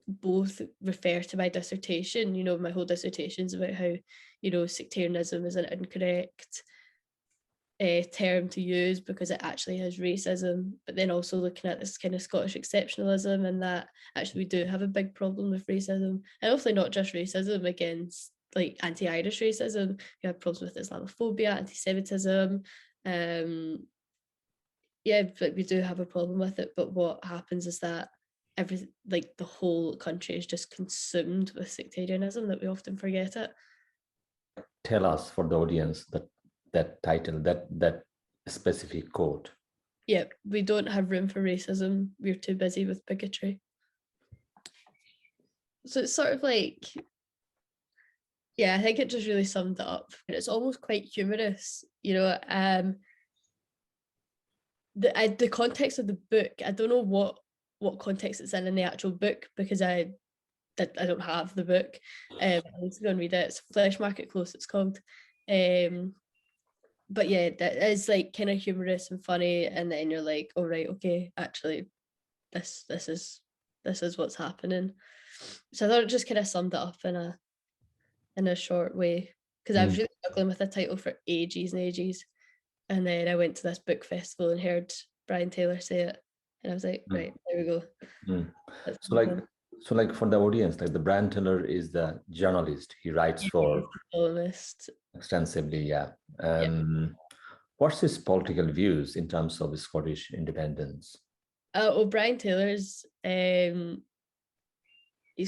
both refer to my dissertation. My whole dissertation is about how, sectarianism is an incorrect term to use because it actually has racism, but then also looking at this kind of Scottish exceptionalism, and that actually we do have a big problem with racism, and hopefully not just racism against like anti-Irish racism. You have problems with Islamophobia, anti-Semitism. Yeah, but we do have a problem with it. But what happens is that the whole country is just consumed with sectarianism, that we often forget it. Tell us, for the audience, that title, that specific quote. Yeah, we don't have room for racism. We're too busy with bigotry. So it's sort of like, yeah, I think it just really summed it up. It's almost quite humorous, the context of the book. I don't know what context it's in the actual book, because I don't have the book. I need to go and read it. It's Fleshmarket Close, it's called. but yeah, that is like kind of humorous and funny, and then you're like, oh right, okay, actually, this is what's happening. So I thought it just kind of summed it up in a short way, because I was really struggling with the title for ages and ages, and then I went to this book festival and heard Brian Taylor say it, and I was like, right, there we go. That's So like for the audience, like the Brian Taylor is the journalist. He writes for columnist extensively, yeah. Yeah. What's his political views in terms of Scottish independence? Well, Brian Taylor's he's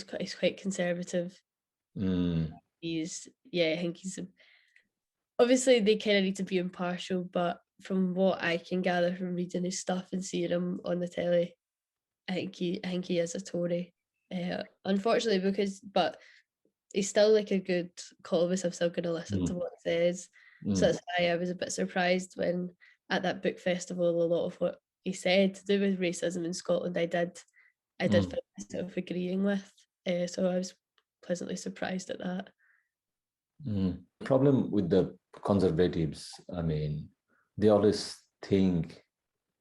quite conservative. He's I think he's obviously they kind of need to be impartial, but from what I can gather from reading his stuff and seeing him on the telly, I think he is a Tory. Unfortunately, but he's still like a good columnist. I'm still going to listen to what he says. So that's why I was a bit surprised when at that book festival, a lot of what he said to do with racism in Scotland, I did find myself agreeing with. So I was pleasantly surprised at that. Problem with the conservatives, I mean, they always think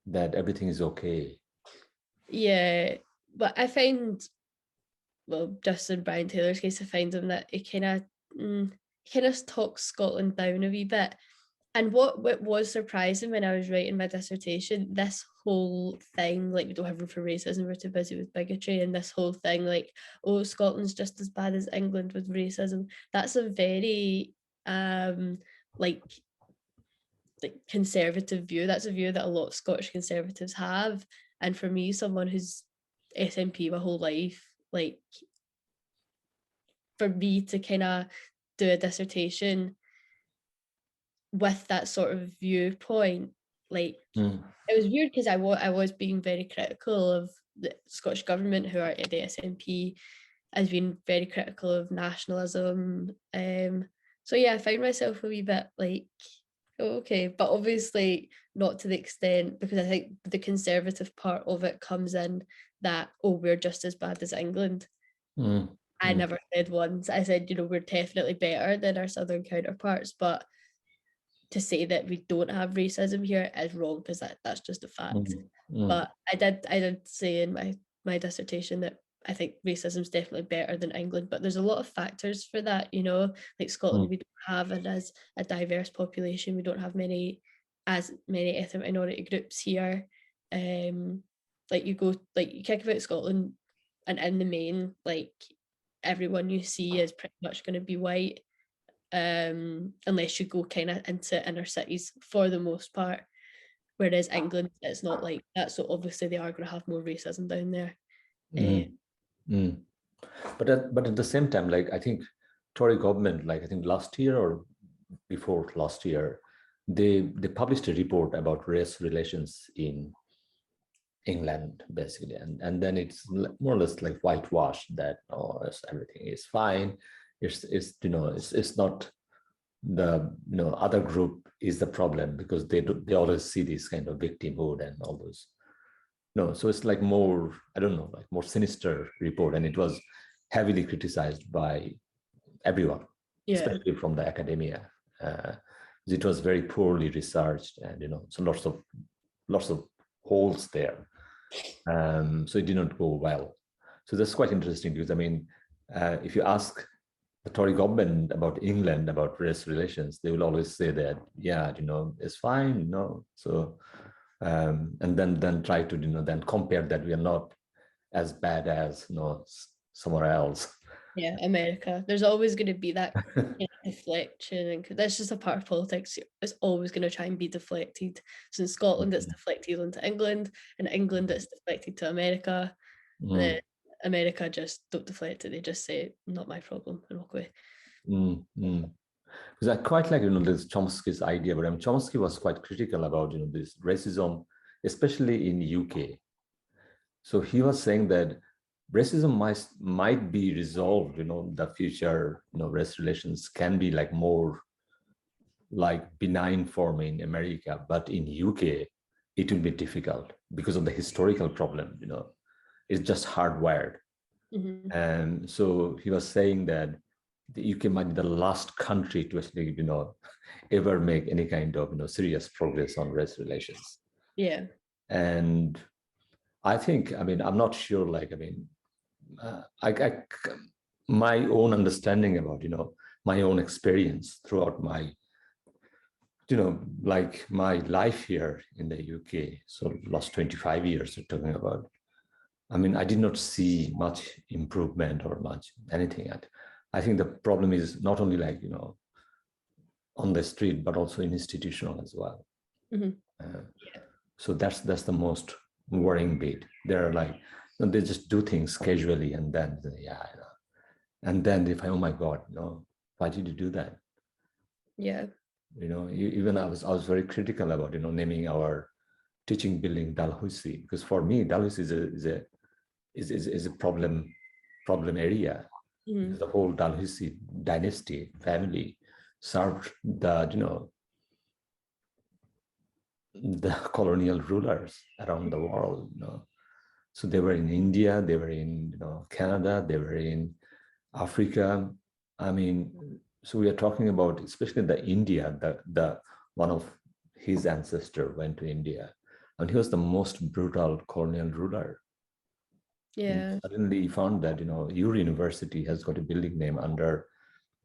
that everything is okay. Yeah, but I find, well, just in Brian Taylor's case, I find him that he kind of talks Scotland down a wee bit. And what was surprising when I was writing my dissertation, this whole thing, like we don't have room for racism, we're too busy with bigotry, and this whole thing, like, oh, Scotland's just as bad as England with racism. That's a very like conservative view. That's a view that a lot of Scottish conservatives have. And for me, someone who's SNP my whole life, like for me to kind of do a dissertation with that sort of viewpoint, like it was weird because I was being very critical of the Scottish government, who are the SNP, as being very critical of nationalism. So yeah, I found myself a wee bit like, oh, okay, but obviously not to the extent, because I think the conservative part of it comes in that, oh, we're just as bad as England. I never said once. I said, we're definitely better than our southern counterparts, but to say that we don't have racism here is wrong, because that's just a fact. But I did say in my dissertation that I think racism is definitely better than England, but there's a lot of factors for that. Like Scotland, we don't have as a diverse population. We don't have as many ethnic minority groups here. Like you kick about Scotland, and in the main, like everyone you see is pretty much going to be white. Unless you go kind of into inner cities for the most part, whereas England, it's not like that. So obviously they are going to have more racism down there. But at the same time, like I think Tory government, like I think last year or before last year, they published a report about race relations in England, basically, and then it's more or less like whitewashed that everything is fine. It's not the other group is the problem, because they always see this kind of victimhood and all those. So it's like more, I don't know, like more sinister report, and it was heavily criticized by everyone, especially from the academia. It was very poorly researched, and so lots of holes there. So it did not go well. So that's quite interesting, because I mean, if you ask the Tory government about England, about race relations, they will always say that, it's fine, So, and then try to, then compare that we are not as bad as, somewhere else. Yeah, America. There's always going to be that deflection, and that's just a part of politics. It's always going to try and be deflected. So in Scotland, it's deflected into England, and England, it's deflected to America. And then America just don't deflect it. They just say, not my problem, and walk away. Because I quite like, this Chomsky's idea, but Chomsky was quite critical about, this racism, especially in UK. So he was saying that racism might be resolved, the future, race relations can be like more like benign form in America, but in UK, it will be difficult because of the historical problem, it's just hardwired. And so he was saying that the UK might be the last country to actually, ever make any kind of, serious progress on race relations. Yeah. And I think, I'm not sure, I my own understanding about, my own experience throughout my, my life here in the UK. So last 25 years we're talking about. I did not see much improvement or much anything. I think the problem is not only on the street, but also in institutional as well. Mm-hmm. So that's the most worrying bit. They're they just do things casually, and then and then they find, oh my God, why did you do that? Yeah. Even I was very critical about naming our teaching building Dalhousie, because for me Dalhousie is a problem area. Mm-hmm. The whole Dalhousie dynasty family served the colonial rulers around the world. So they were in India, they were in Canada, they were in Africa. So we are talking about, especially the India, the one of his ancestor went to India, and he was the most brutal colonial ruler. Yeah. And suddenly he found that your university has got a building name under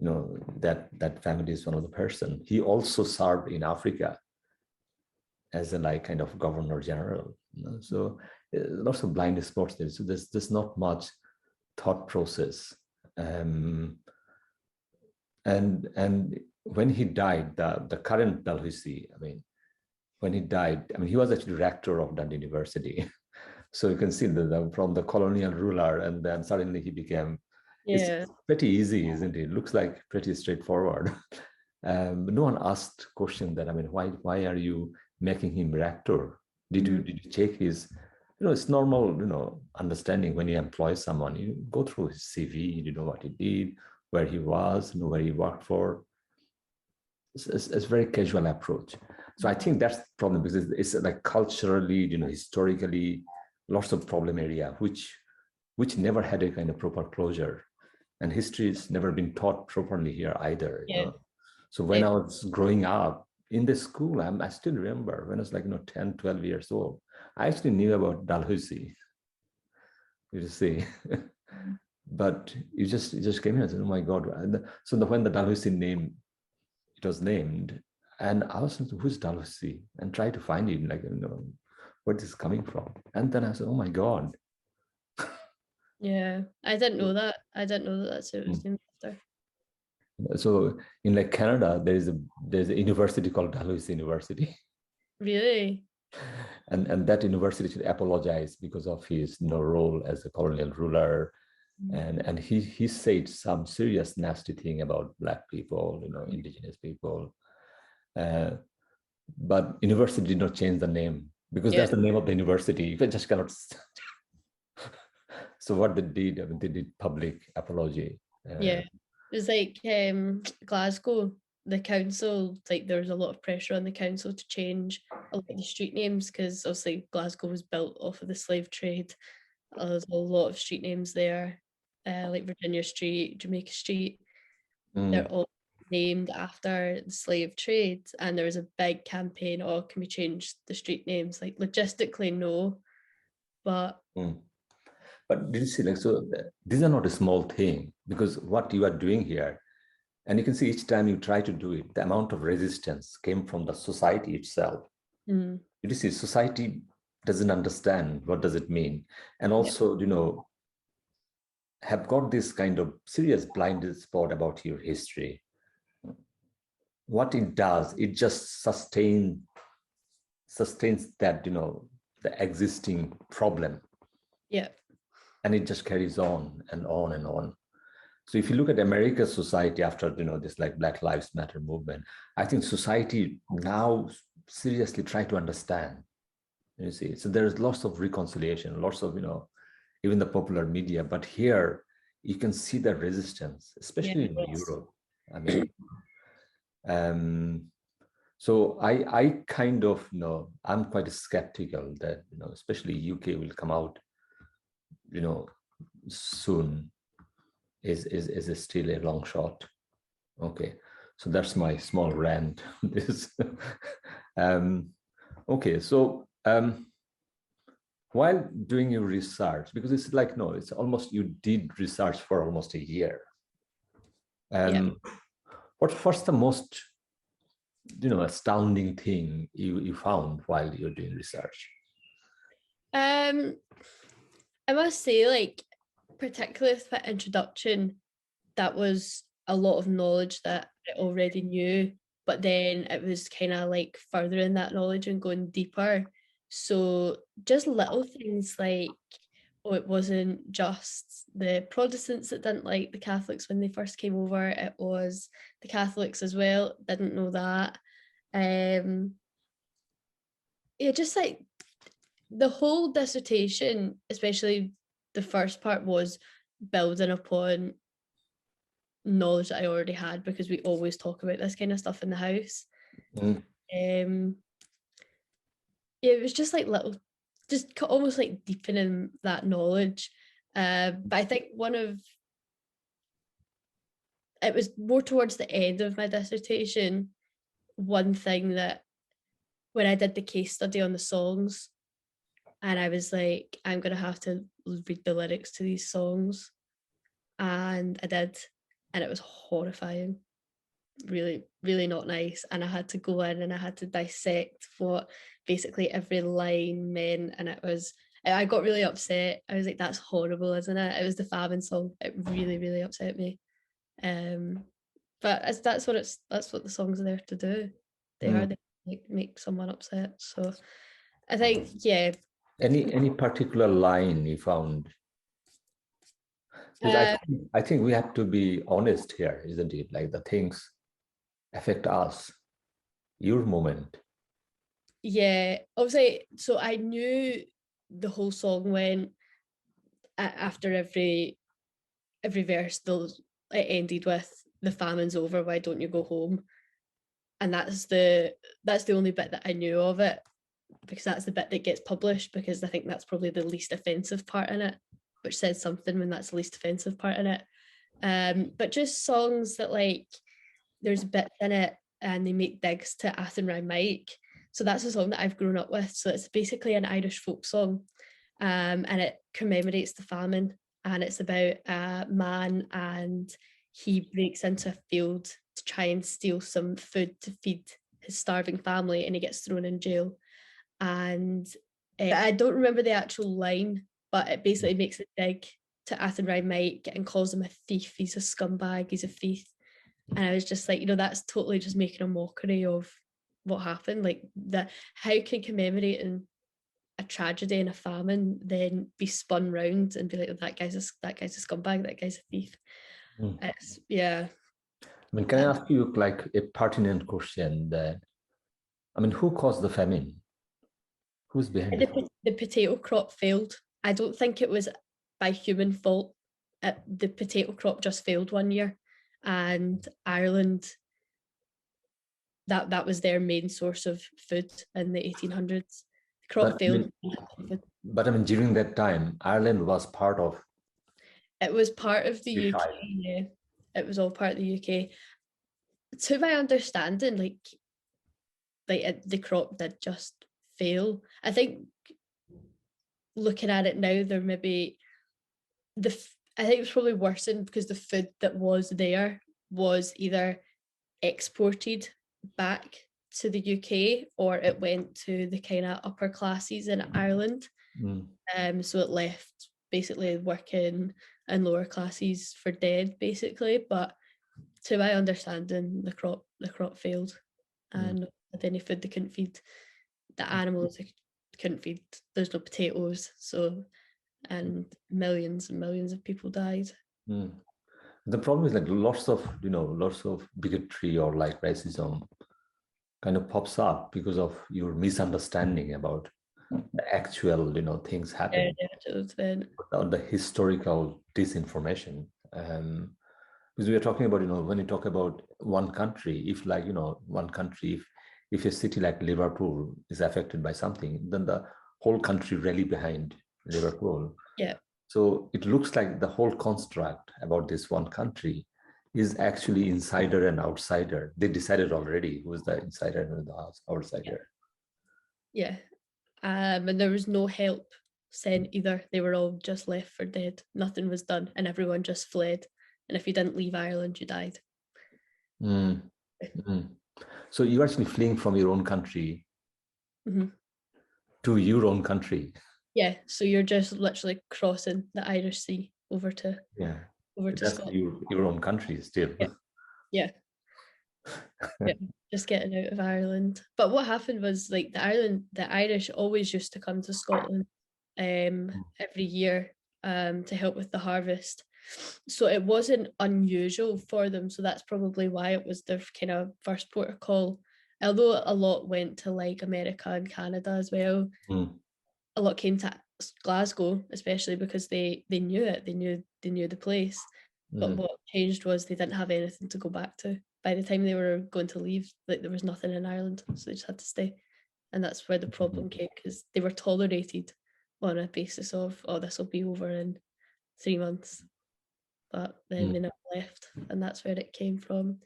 that family is one of the person. He also served in Africa as a kind of governor general. So lots of blind spots there. So there's not much thought process. And when he died, the current Dalhousie, when he died, he was actually rector of Dundee University. So you can see that from the colonial ruler, and then suddenly he became. Yeah. It's pretty easy, isn't it? It looks like pretty straightforward. No one asked question that, why are you making him rector? Did you check his, it's normal, understanding when you employ someone, you go through his CV, you know what he did, where he was, where he worked for. It's a very casual approach. So I think that's the problem, because it's culturally, historically, lots of problem area, which never had a kind of proper closure. And history has never been taught properly here either. So when I was growing up in the school, I still remember when I was 10, 12 years old, I actually knew about Dalhousie. You see, but it just came in and said, oh my God. So when the Dalhousie name, it was named, and I was thinking, who's Dalhousie? And try to find it, where this is coming from. And then I said, oh my God. Yeah, I didn't know that. I didn't know that that's what it was named after. So in Canada, there's a university called Dalhousie University. Really? And that university should apologize because of his role as a colonial ruler. And he said some serious nasty thing about Black people, indigenous people. But university did not change the name, because that's the name of the university. You just cannot. So what they did, they did public apology. It was Glasgow, the council, there was a lot of pressure on the council to change a lot of the street names, because obviously Glasgow was built off of the slave trade. There's a lot of street names there, like Virginia Street, Jamaica Street. They're all named after the slave trade, and there was a big campaign, can we change the street names? Logistically, no, but did you see, so these are not a small thing, because what you are doing here, and you can see each time you try to do it, the amount of resistance came from the society itself. You see, society doesn't understand what does it mean, and also have got this kind of serious blind spot about your history. What it does, it just sustains that the existing problem. And it just carries on and on and on. So if you look at America's society after this Black Lives Matter movement, I think society now seriously try to understand. You see, so there's lots of reconciliation, lots of even the popular media, but here you can see the resistance, especially in Europe. So I kind of I'm quite skeptical that especially UK will come out soon is still a long shot. Okay, so that's my small rant. This, okay, so while doing your research, because it's like, no, it's almost, you did research for almost a year. What's the most, astounding thing you found while you're doing research? I must say, like, particularly with the introduction, that was a lot of knowledge that I already knew, but then it was kind of like furthering that knowledge and going deeper. So just little things like, oh, it wasn't just the Protestants that didn't like the Catholics when they first came over, it was the Catholics as well, didn't know that. Yeah, just like the whole dissertation, especially the first part, was building upon knowledge that I already had, because we always talk about this kind of stuff in the house. Yeah, it was just like little, just almost like deepening that knowledge. But I think it was more towards the end of my dissertation, one thing that when I did the case study on the songs, and I was like, I'm going to have to read the lyrics to these songs. And I did, and it was horrifying. Really, really not nice. And I had to go in and I had to dissect what basically every line meant. And I got really upset. I was like, that's horrible, isn't it? It was the famine song. It really, really upset me. But that's what the songs are there to do. They are there to make someone upset. So I think, yeah. Any particular line you found? Because I think we have to be honest here, isn't it? Like, the things affect us, your moment. Yeah, obviously. So I knew the whole song went after every verse. It ended with "the famine's over, why don't you go home?" And that's the only bit that I knew of it, because that's the bit that gets published, because I think that's probably the least offensive part in it, which says something when that's the least offensive part in it. But just songs that, like, there's bits in it and they make digs to Athenry Mike. So that's a song that I've grown up with. So it's basically an Irish folk song, and it commemorates the famine. And it's about a man, and he breaks into a field to try and steal some food to feed his starving family, and he gets thrown in jail. And I don't remember the actual line, but it basically makes a dig to Athenry Mike and calls him a thief. He's a scumbag, he's a thief. And I was just like, that's totally just making a mockery of what happened. Like, how can commemorating a tragedy and a famine then be spun round and be like, oh, that guy's a scumbag, that guy's a thief. Yeah. I mean, can I ask you like a pertinent question that, I mean, who caused the famine? Who's behind it? The potato crop failed. I don't think it was by human fault. The potato crop just failed one year, and Ireland, that was their main source of food in the 1800s. The crop failed. But I mean, during that time, Ireland was part of. It was part of the UK. Yeah, it was all part of the UK. To my understanding, like the crop did just fail. I think looking at it now, there maybe I think it was probably worsened because the food that was there was either exported back to the UK or it went to the kind of upper classes in Ireland. So it left basically working and lower classes for dead, basically. But to my understanding, the crop failed, and with any food they couldn't feed the animals, they couldn't feed. There's no potatoes, so, and millions and millions of people died. The problem is like lots of bigotry or like racism kind of pops up because of your misunderstanding about the actual things happening, or the historical disinformation. Because we are talking about when you talk about one country, if like one country, if a city like Liverpool is affected by something, then the whole country rally behind Liverpool. Yeah. So it looks like the whole construct about this one country is actually insider and outsider. They decided already who's the insider and the outsider. Yeah. And there was no help sent either. They were all just left for dead. Nothing was done, and everyone just fled. And if you didn't leave Ireland, you died. Mm. Mm. So you're actually fleeing from your own country to your own country. Yeah, so you're just literally crossing the Irish Sea over to Scotland. Your own country still. Yeah. Yeah, just getting out of Ireland. But what happened was like the Irish always used to come to Scotland every year to help with the harvest. So it wasn't unusual for them. So that's probably why it was their kind of first port of call. Although a lot went to like America and Canada as well. A lot came to Glasgow, especially because they knew it. They knew the place. But what changed was they didn't have anything to go back to. By the time they were going to leave, like there was nothing in Ireland, so they just had to stay. And that's where the problem came, because they were tolerated on a basis of, oh, this will be over in 3 months. But then they never left, and that's where it came from.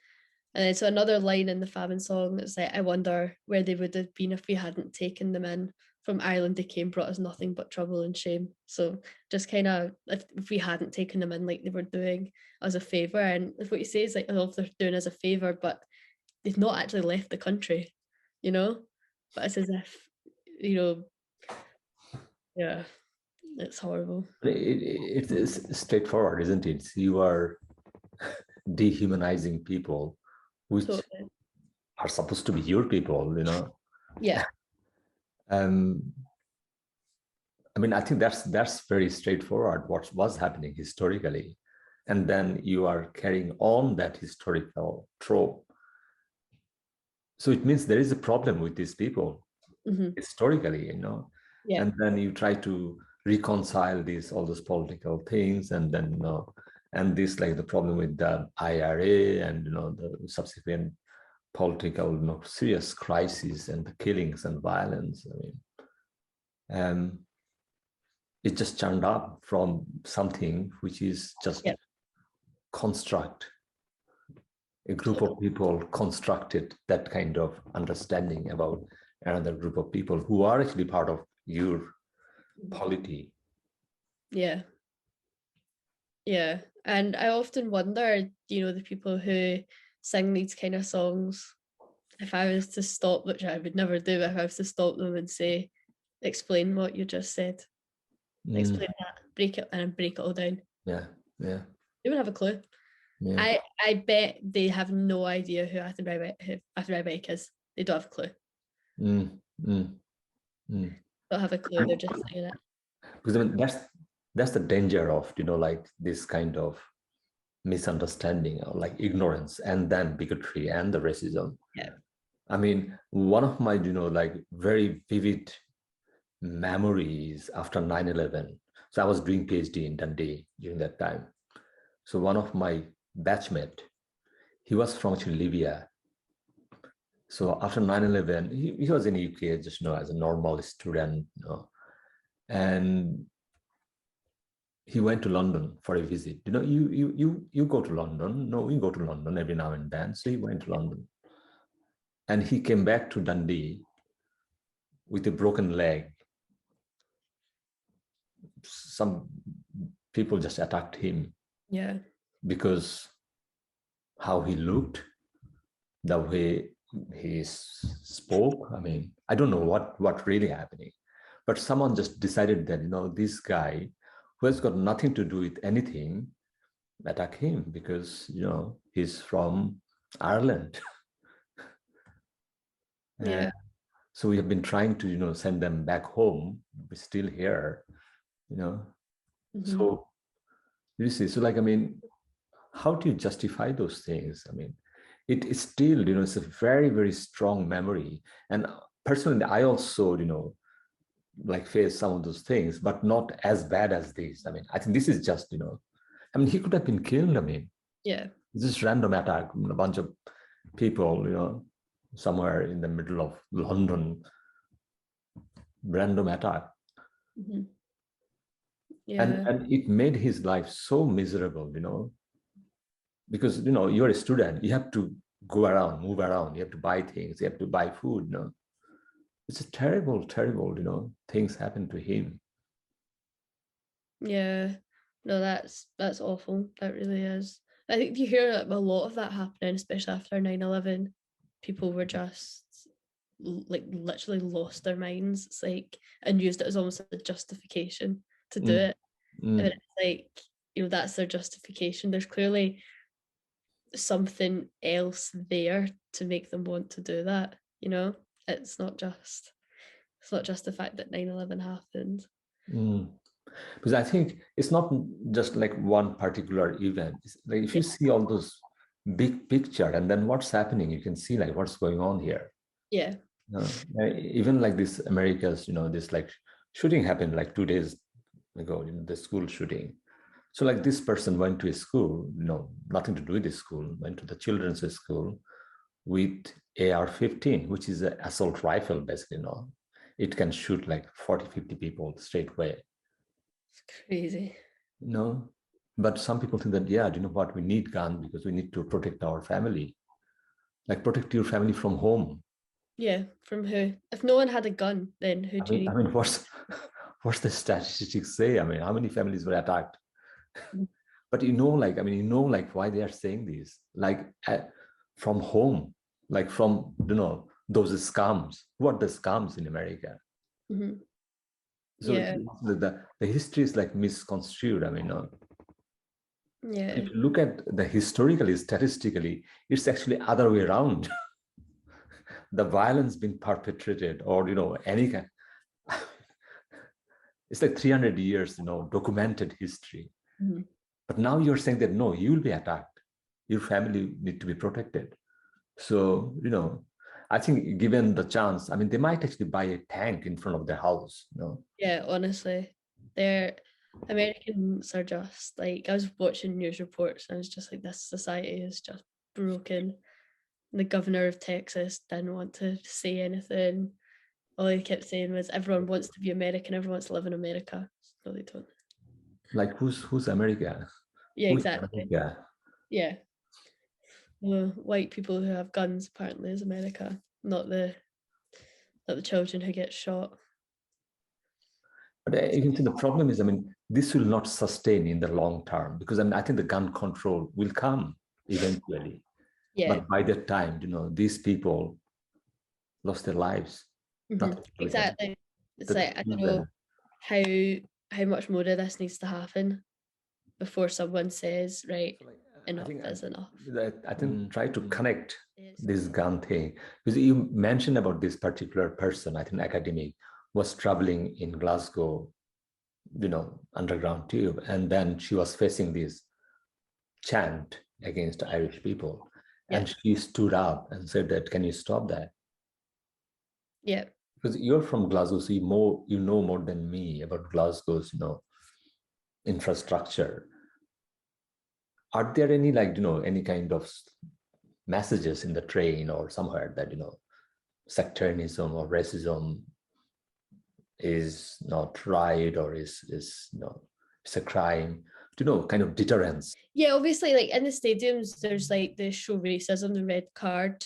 And then so another line in the famine song is like, I wonder where they would have been if we hadn't taken them in. From Ireland they came, brought us nothing but trouble and shame. So just kind of, if we hadn't taken them in like they were doing as a favour, and if what you say is like, oh, they're doing as a favour, but they've not actually left the country, you know? But it's as if, you know, yeah, it's horrible. It is straightforward, isn't it? You are dehumanizing people, which Totally. are supposed to be your people, you know? Yeah. I mean, I think that's very straightforward what was happening historically. And then you are carrying on that historical trope. So it means there is a problem with these people historically, you know? Yeah. And then you try to reconcile all those political things, and then, you know, and this like the problem with the IRA and, you know, the subsequent political, you know, serious crises and the killings and violence. I mean, it just turned up from something which is just construct. A group of people constructed that kind of understanding about another group of people who are actually part of your polity. Yeah. Yeah. And I often wonder, you know, the people who sing these kind of songs, if I was to stop, which I would never do, if I was to stop them and say, explain what you just said, explain that, break it all down. Yeah. They wouldn't have a clue. Yeah. I bet they have no idea who Athenry is. They don't have a clue. Don't have a clue. They're just saying it. Because I mean, that's the danger of, you know, like this kind of misunderstanding or like ignorance, and then bigotry and the racism. Yeah. I mean, one of my, you know, like very vivid memories after 9/11. So I was doing PhD in Dundee during that time. So one of my batchmate, he was from actually Libya. So after 9/11, he was in UK just, you know, as a normal student, you know, and he went to London for a visit. You know, you go to London. No, we go to London every now and then. So he went to London, and he came back to Dundee with a broken leg. Some people just attacked him. Yeah. Because how he looked, the way he spoke. I mean, I don't know what really happening, but someone just decided that, you know, this guy who has got nothing to do with anything, attack him because, you know, he's from Ireland. Yeah. So we have been trying to, you know, send them back home. We're still here, you know. So you see, so like, I mean, how do you justify those things? I mean, it is still, you know, it's a very, very strong memory. And personally, I also, you know, like face some of those things, but not as bad as this. I mean, I think this is just, you know, I mean, he could have been killed. I mean, Yeah. this random attack, a bunch of people, you know, somewhere in the middle of London, random attack. And it made his life so miserable, because you're a student, you have to go around, move around, you have to buy things, you have to buy food. It's a terrible, terrible, things happen to him. Yeah, no, that's awful. That really is. I think you hear a lot of that happening, especially after 9/11. People were just like literally lost their minds. It's like, and used it as almost a justification to do it. And it's like, that's their justification. There's clearly something else there to make them want to do that. It's not just the fact that 9/11 happened. Because I think it's not just like one particular event. It's like if you see all those big picture and then what's happening, you can see like what's going on here. Yeah. Even like this America's, this like shooting happened like 2 days ago, the school shooting. So like this person went to a school, nothing to do with the school, went to the children's school with AR-15, which is an assault rifle, basically. It can shoot like 40, 50 people straight away. It's crazy. But some people think that, yeah, what? We need guns because we need to protect our family. Like protect your family from home. Yeah, from who? If no one had a gun, then who do you need? I mean, what's the statistics say? I mean, how many families were attacked? But why they are saying this, like from home, like from those scums. What the scums in America? Mm-hmm. So the history is like misconstrued. Yeah. If you look at the historically, statistically, it's actually other way around. The violence being perpetrated, or any kind. It's like 300 years, documented history. Mm-hmm. But now you're saying that no, you will be attacked. Your family need to be protected. So, I think given the chance, they might actually buy a tank in front of their house. Yeah, honestly. Americans are just like, I was watching news reports and I was just like, this society is just broken. The governor of Texas didn't want to say anything. All he kept saying was everyone wants to be American, everyone wants to live in America. No, they don't. Like who's America? Yeah, Who's exactly. America? Yeah. Well, white people who have guns apparently is America, not the children who get shot. But you can see the problem is, this will not sustain in the long term because I think the gun control will come eventually. Yeah. But by that time, these people lost their lives. Mm-hmm. Exactly. It's like, I don't know how much more of this needs to happen before someone says, right, enough is enough. I think try to connect this gun thing, because you mentioned about this particular person, I think academic, was traveling in Glasgow, underground tube, and then she was facing this chant against Irish people, and she stood up and said that, can you stop that? Yeah. Because you're from Glasgow, so you know more than me about Glasgow's, infrastructure. Are there any any kind of messages in the train or somewhere that sectarianism or racism is not right, or is it's a crime? Kind of deterrence? Yeah, obviously, like in the stadiums, there's like the show racism, the red card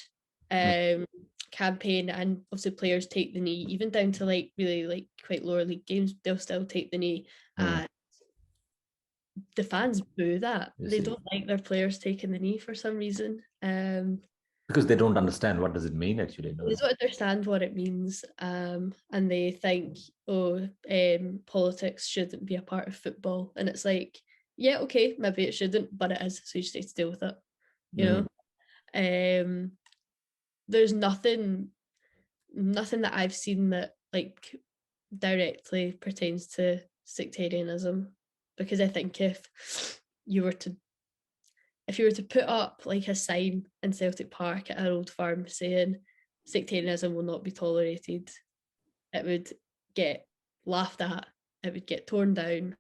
campaign, and obviously players take the knee, even down to like really like quite lower league games, they'll still take the knee. The fans boo that. They don't like their players taking the knee for some reason. Because they don't understand what does it mean actually. They don't understand what it means, and they think, politics shouldn't be a part of football. And it's like, yeah, okay, maybe it shouldn't, but it is, so you just need to deal with it. There's nothing that I've seen that like directly pertains to sectarianism, because I think if you were to put up like a sign in Celtic Park at our old farm saying sectarianism will not be tolerated, it would get laughed at, it would get torn down,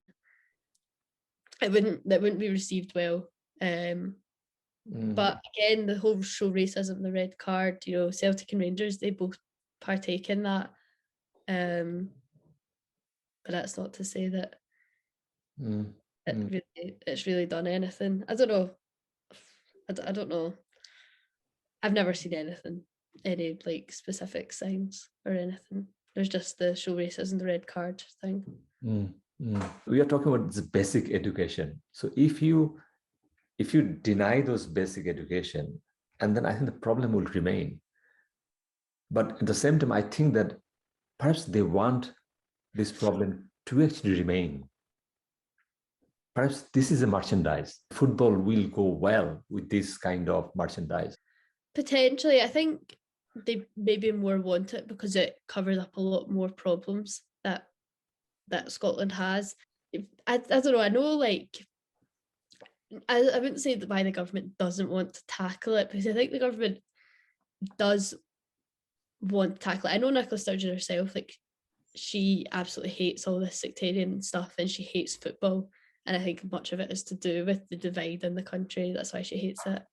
that wouldn't be received well. But again, the whole show racism, the red card, Celtic and Rangers, they both partake in that. But that's not to say that Mm, mm. It's really done anything. I don't know. I don't know. I've never seen any like specific signs or anything. There's just the show racism, the red card thing. Mm, We are talking about this basic education. So if you deny those basic education, and then I think the problem will remain. But at the same time, I think that perhaps they want this problem to actually remain. Perhaps this is a merchandise. Football will go well with this kind of merchandise. Potentially, I think they maybe more want it because it covers up a lot more problems that Scotland has. I don't know. I know, like, I wouldn't say that why the government doesn't want to tackle it, because I think the government does want to tackle it. I know Nicola Sturgeon herself, like, she absolutely hates all this sectarian stuff and she hates football. And I think much of it is to do with the divide in the country. That's why she hates it.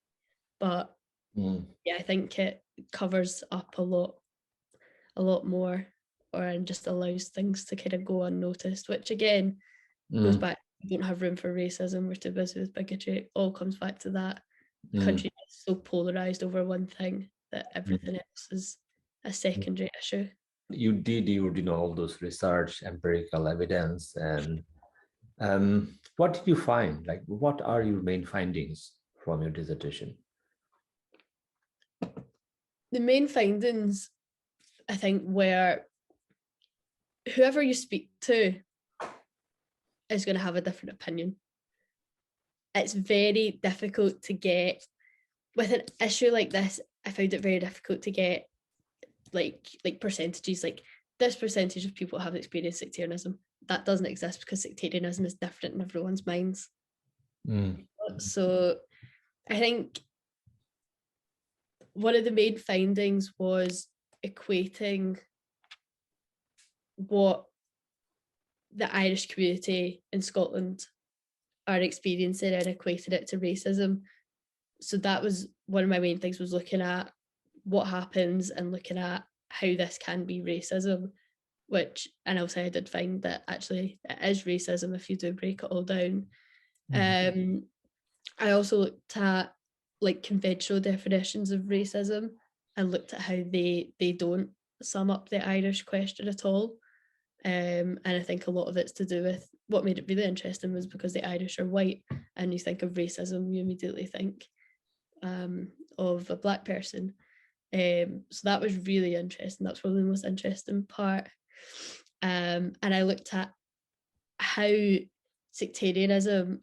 But yeah, I think it covers up a lot more, and just allows things to kind of go unnoticed, which again goes back, we don't have room for racism, we're too busy with bigotry. It all comes back to that. The country is so polarized over one thing that everything else is a secondary issue. You did all those research, empirical evidence, and what did you find? Like, what are your main findings from your dissertation? The main findings, I think, were whoever you speak to is going to have a different opinion. It's very difficult to get, with an issue like this, I found it very difficult to get like percentages, like this percentage of people have experienced sectarianism. That doesn't exist because sectarianism is different in everyone's minds. So I think one of the main findings was equating what the Irish community in Scotland are experiencing and equating it to racism. So that was one of my main things, was looking at what happens and looking at how this can be racism, which, and also I did find that actually it is racism if you do break it all down. I also looked at like conventional definitions of racism and looked at how they don't sum up the Irish question at all. And I think a lot of it's to do with, what made it really interesting was because the Irish are white, and you think of racism, you immediately think of a black person. So that was really interesting. That's probably the most interesting part. And I looked at how sectarianism,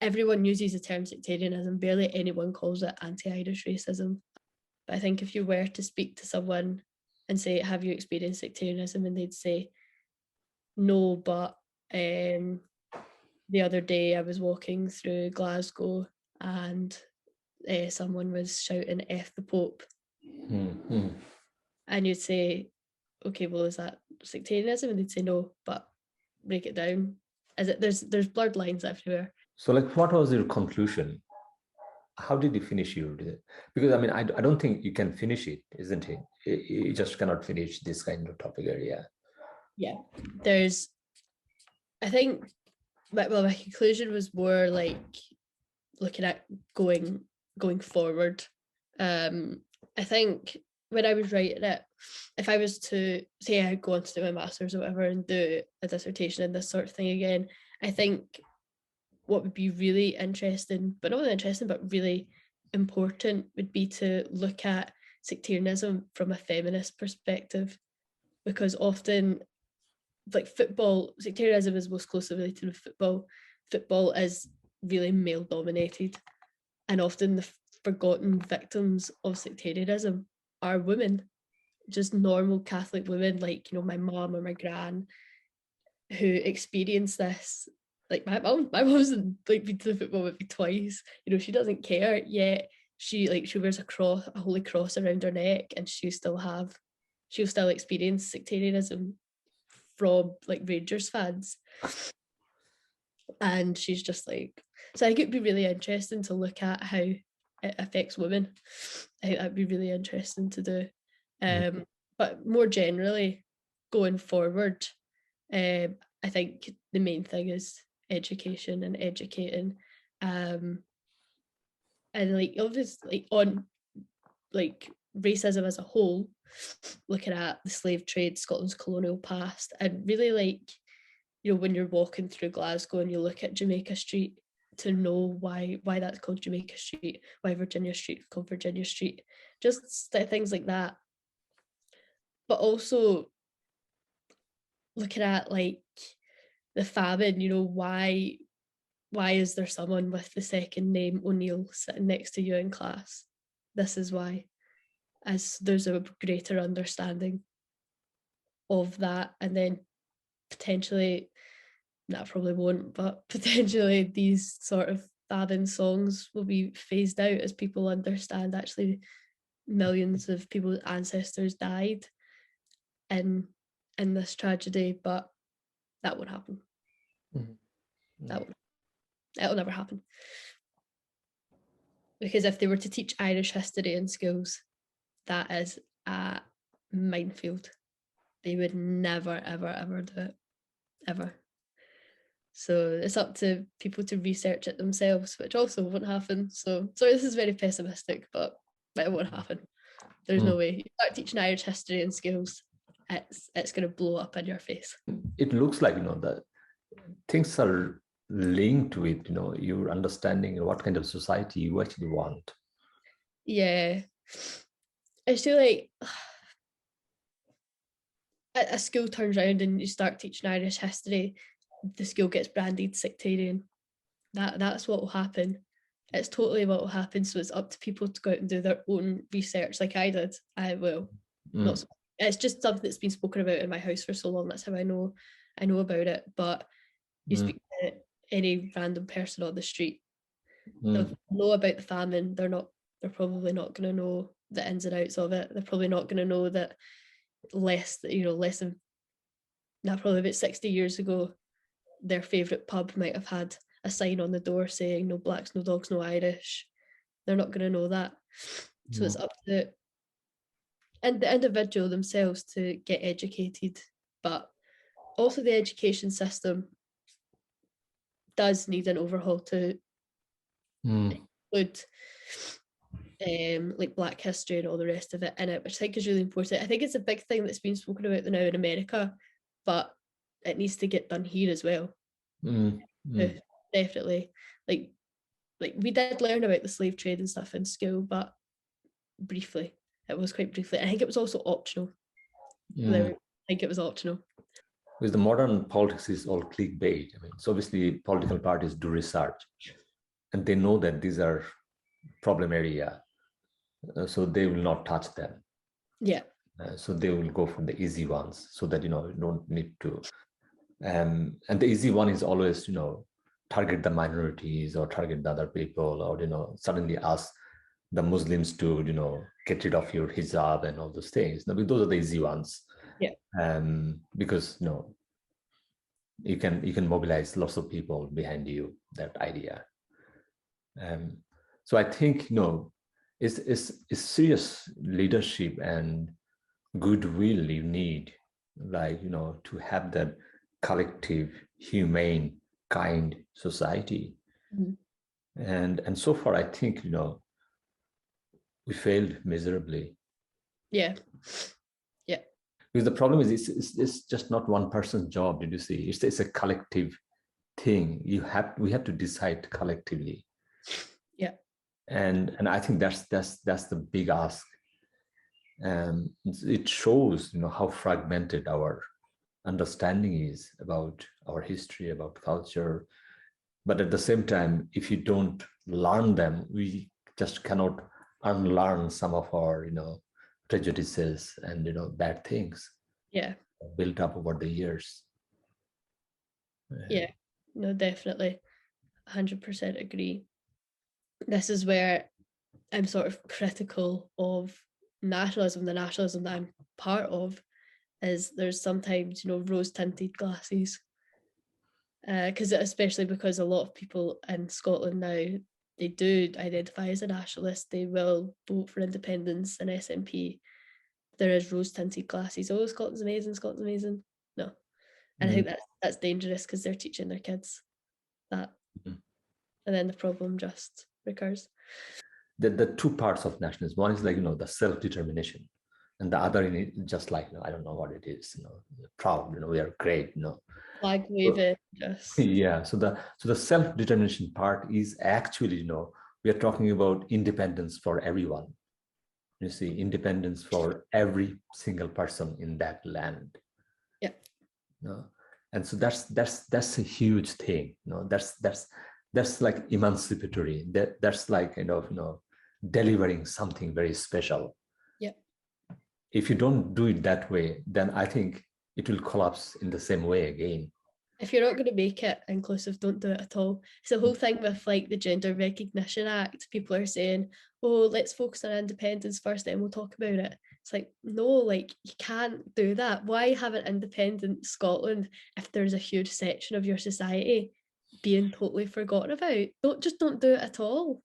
everyone uses the term sectarianism, barely anyone calls it anti-Irish racism. But I think if you were to speak to someone and say, have you experienced sectarianism? And they'd say, no, but the other day I was walking through Glasgow and someone was shouting F the Pope. And you'd say, okay, well, is that sectarianism? And they'd say no, but break it down. Is it, there's blurred lines everywhere. So, like, what was your conclusion? How did you finish your? Because I mean, I don't think you can finish it, isn't it? You just cannot finish this kind of topic area. Yeah, there's, I think, my conclusion was more like looking at going forward. I think when I was writing it, if I was to say I go on to do my master's or whatever and do a dissertation and this sort of thing again, I think what would be really interesting, but not really interesting, but really important, would be to look at sectarianism from a feminist perspective, because often, like football, sectarianism is most closely related with football. Football is really male dominated, and often the forgotten victims of sectarianism are women, just normal Catholic women, like, you know, my mom or my gran, who experience this. Like my mom's like been to the football maybe twice. You know, she doesn't care, yet she wears a holy cross around her neck, and she'll still experience sectarianism from like Rangers fans. And she's just like, so I think it'd be really interesting to look at how it affects women. I think that'd be really interesting to do. But more generally, going forward, I I think the main thing is education and educating, and like obviously on like racism as a whole, looking at the slave trade, Scotland's colonial past, and really like, you know, when you're walking through Glasgow and you look at Jamaica Street, to know why that's called Jamaica Street, why Virginia Street is called Virginia Street, just things like that. But also looking at like the famine, you know, why is there someone with the second name O'Neill sitting next to you in class? This is why, as there's a greater understanding of that, and then potentially, that probably won't, but potentially these sort of famine songs will be phased out as people understand actually millions of people's ancestors died in this tragedy, but that won't happen. Mm-hmm. It'll never happen. Because if they were to teach Irish history in schools, that is a minefield. They would never, ever, ever do it. Ever. So it's up to people to research it themselves, which also won't happen. So sorry, this is very pessimistic, but it won't happen. There's no way. You start teaching Irish history in schools, it's going to blow up in your face. It looks like, you know, that things are linked with, you know, your understanding what kind of society you actually want. Yeah. I feel like a school turns around and you start teaching Irish history, the school gets branded sectarian. That's what will happen. It's totally what will happen. So it's up to people to go out and do their own research, like I did. I will. Not so, it's just something that's been spoken about in my house for so long. That's how I know about it. But you speak to any random person on the street, they'll know about the famine. They're probably not going to know the ins and outs of it. They're probably not going to know that less than probably about 60 years ago, their favourite pub might have had a sign on the door saying no blacks, no dogs, no Irish. They're not going to know that. So it's up to the individual themselves to get educated. But also the education system does need an overhaul to include like Black history and all the rest of it in it, which I think is really important. I think it's a big thing that's been spoken about now in America, but it needs to get done here as well. Definitely. Like we did learn about the slave trade and stuff in school, but briefly. It was quite briefly. I think it was also optional. I think it was optional. Because the modern politics is all clickbait. I mean, so obviously political parties do research and they know that these are problem area, so they will not touch them. Yeah. So they will go for the easy ones so that, you know, you don't need to. And the easy one is always, you know, target the minorities or target the other people, or, you know, suddenly ask the Muslims to, you know, get rid of your hijab and all those things. Now, those are the easy ones. Yeah. Because, you know, you can mobilize lots of people behind you, that idea. So I think, you know, it's serious leadership and goodwill you need, like, you know, to have that collective, humane, kind society. And so far, I think, you know, we failed miserably. Yeah. Because the problem is it's just not one person's job. Did you see? It's a collective thing. We have to decide collectively. Yeah. And I think that's the big ask. It shows, you know, how fragmented our understanding is about our history, about culture. But at the same time, if you don't learn them, we just cannot unlearn some of our, you know, prejudices and, you know, bad things built up over the years. Yeah, no, definitely 100% agree. This is where I'm sort of critical of nationalism. The nationalism that I'm part of is there's sometimes, you know, rose-tinted glasses, especially because a lot of people in Scotland now, they do identify as a nationalist. They will vote for independence and SNP. There is rose-tinted glasses. Oh, Scotland's amazing. No. And I think that's dangerous because they're teaching their kids that. And then the problem just recurs. The two parts of nationalism. One is like, the self-determination, and the other in it, just like, I don't know what it is, proud, we are great, Flag waving, just. Yeah. So the self-determination part is actually, we are talking about independence for everyone. You see, independence for every single person in that land. Yeah. And so that's a huge thing. That's like emancipatory. That's like delivering something very special. Yeah. If you don't do it that way, then I think it will collapse in the same way again. If you're not going to make it inclusive, don't do it at all. It's the whole thing with like the Gender Recognition Act. People are saying, oh, let's focus on independence first, then we'll talk about it. It's like, no, like you can't do that. Why have an independent Scotland if there's a huge section of your society being totally forgotten about? Don't do it at all,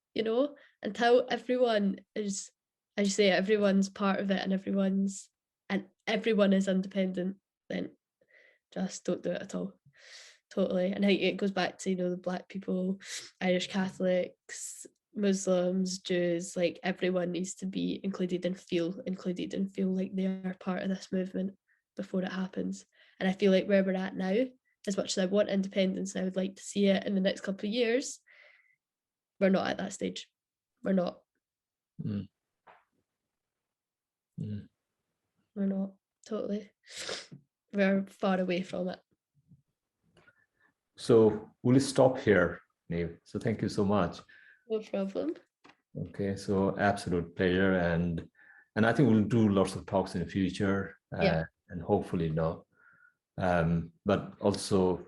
until everyone is, as you say, everyone's part of it and everyone is independent, then just don't do it at all. Totally. And it goes back to, the Black people, Irish Catholics, Muslims, Jews, like everyone needs to be included and feel like they are part of this movement before it happens. And I feel like where we're at now, as much as I want independence, I would like to see it in the next couple of years, we're not at that stage. We're not. We're not, totally. We're far away from it. So we'll stop here, Niamh. So thank you so much. No problem. Okay, so absolute pleasure, and I think we'll do lots of talks in the future, and hopefully, but also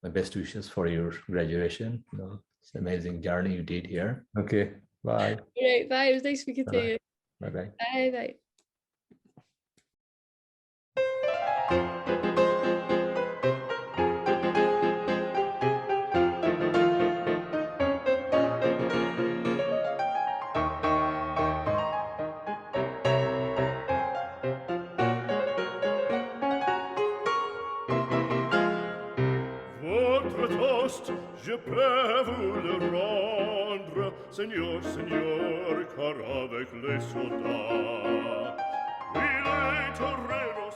my best wishes for your graduation. It's an amazing journey you did here. Okay, bye. Right, bye. It was nice speaking to you. Bye-bye. Bye. Votre toast, je peux vous le rendre, Seigneur, car avec les soldats, il est torero.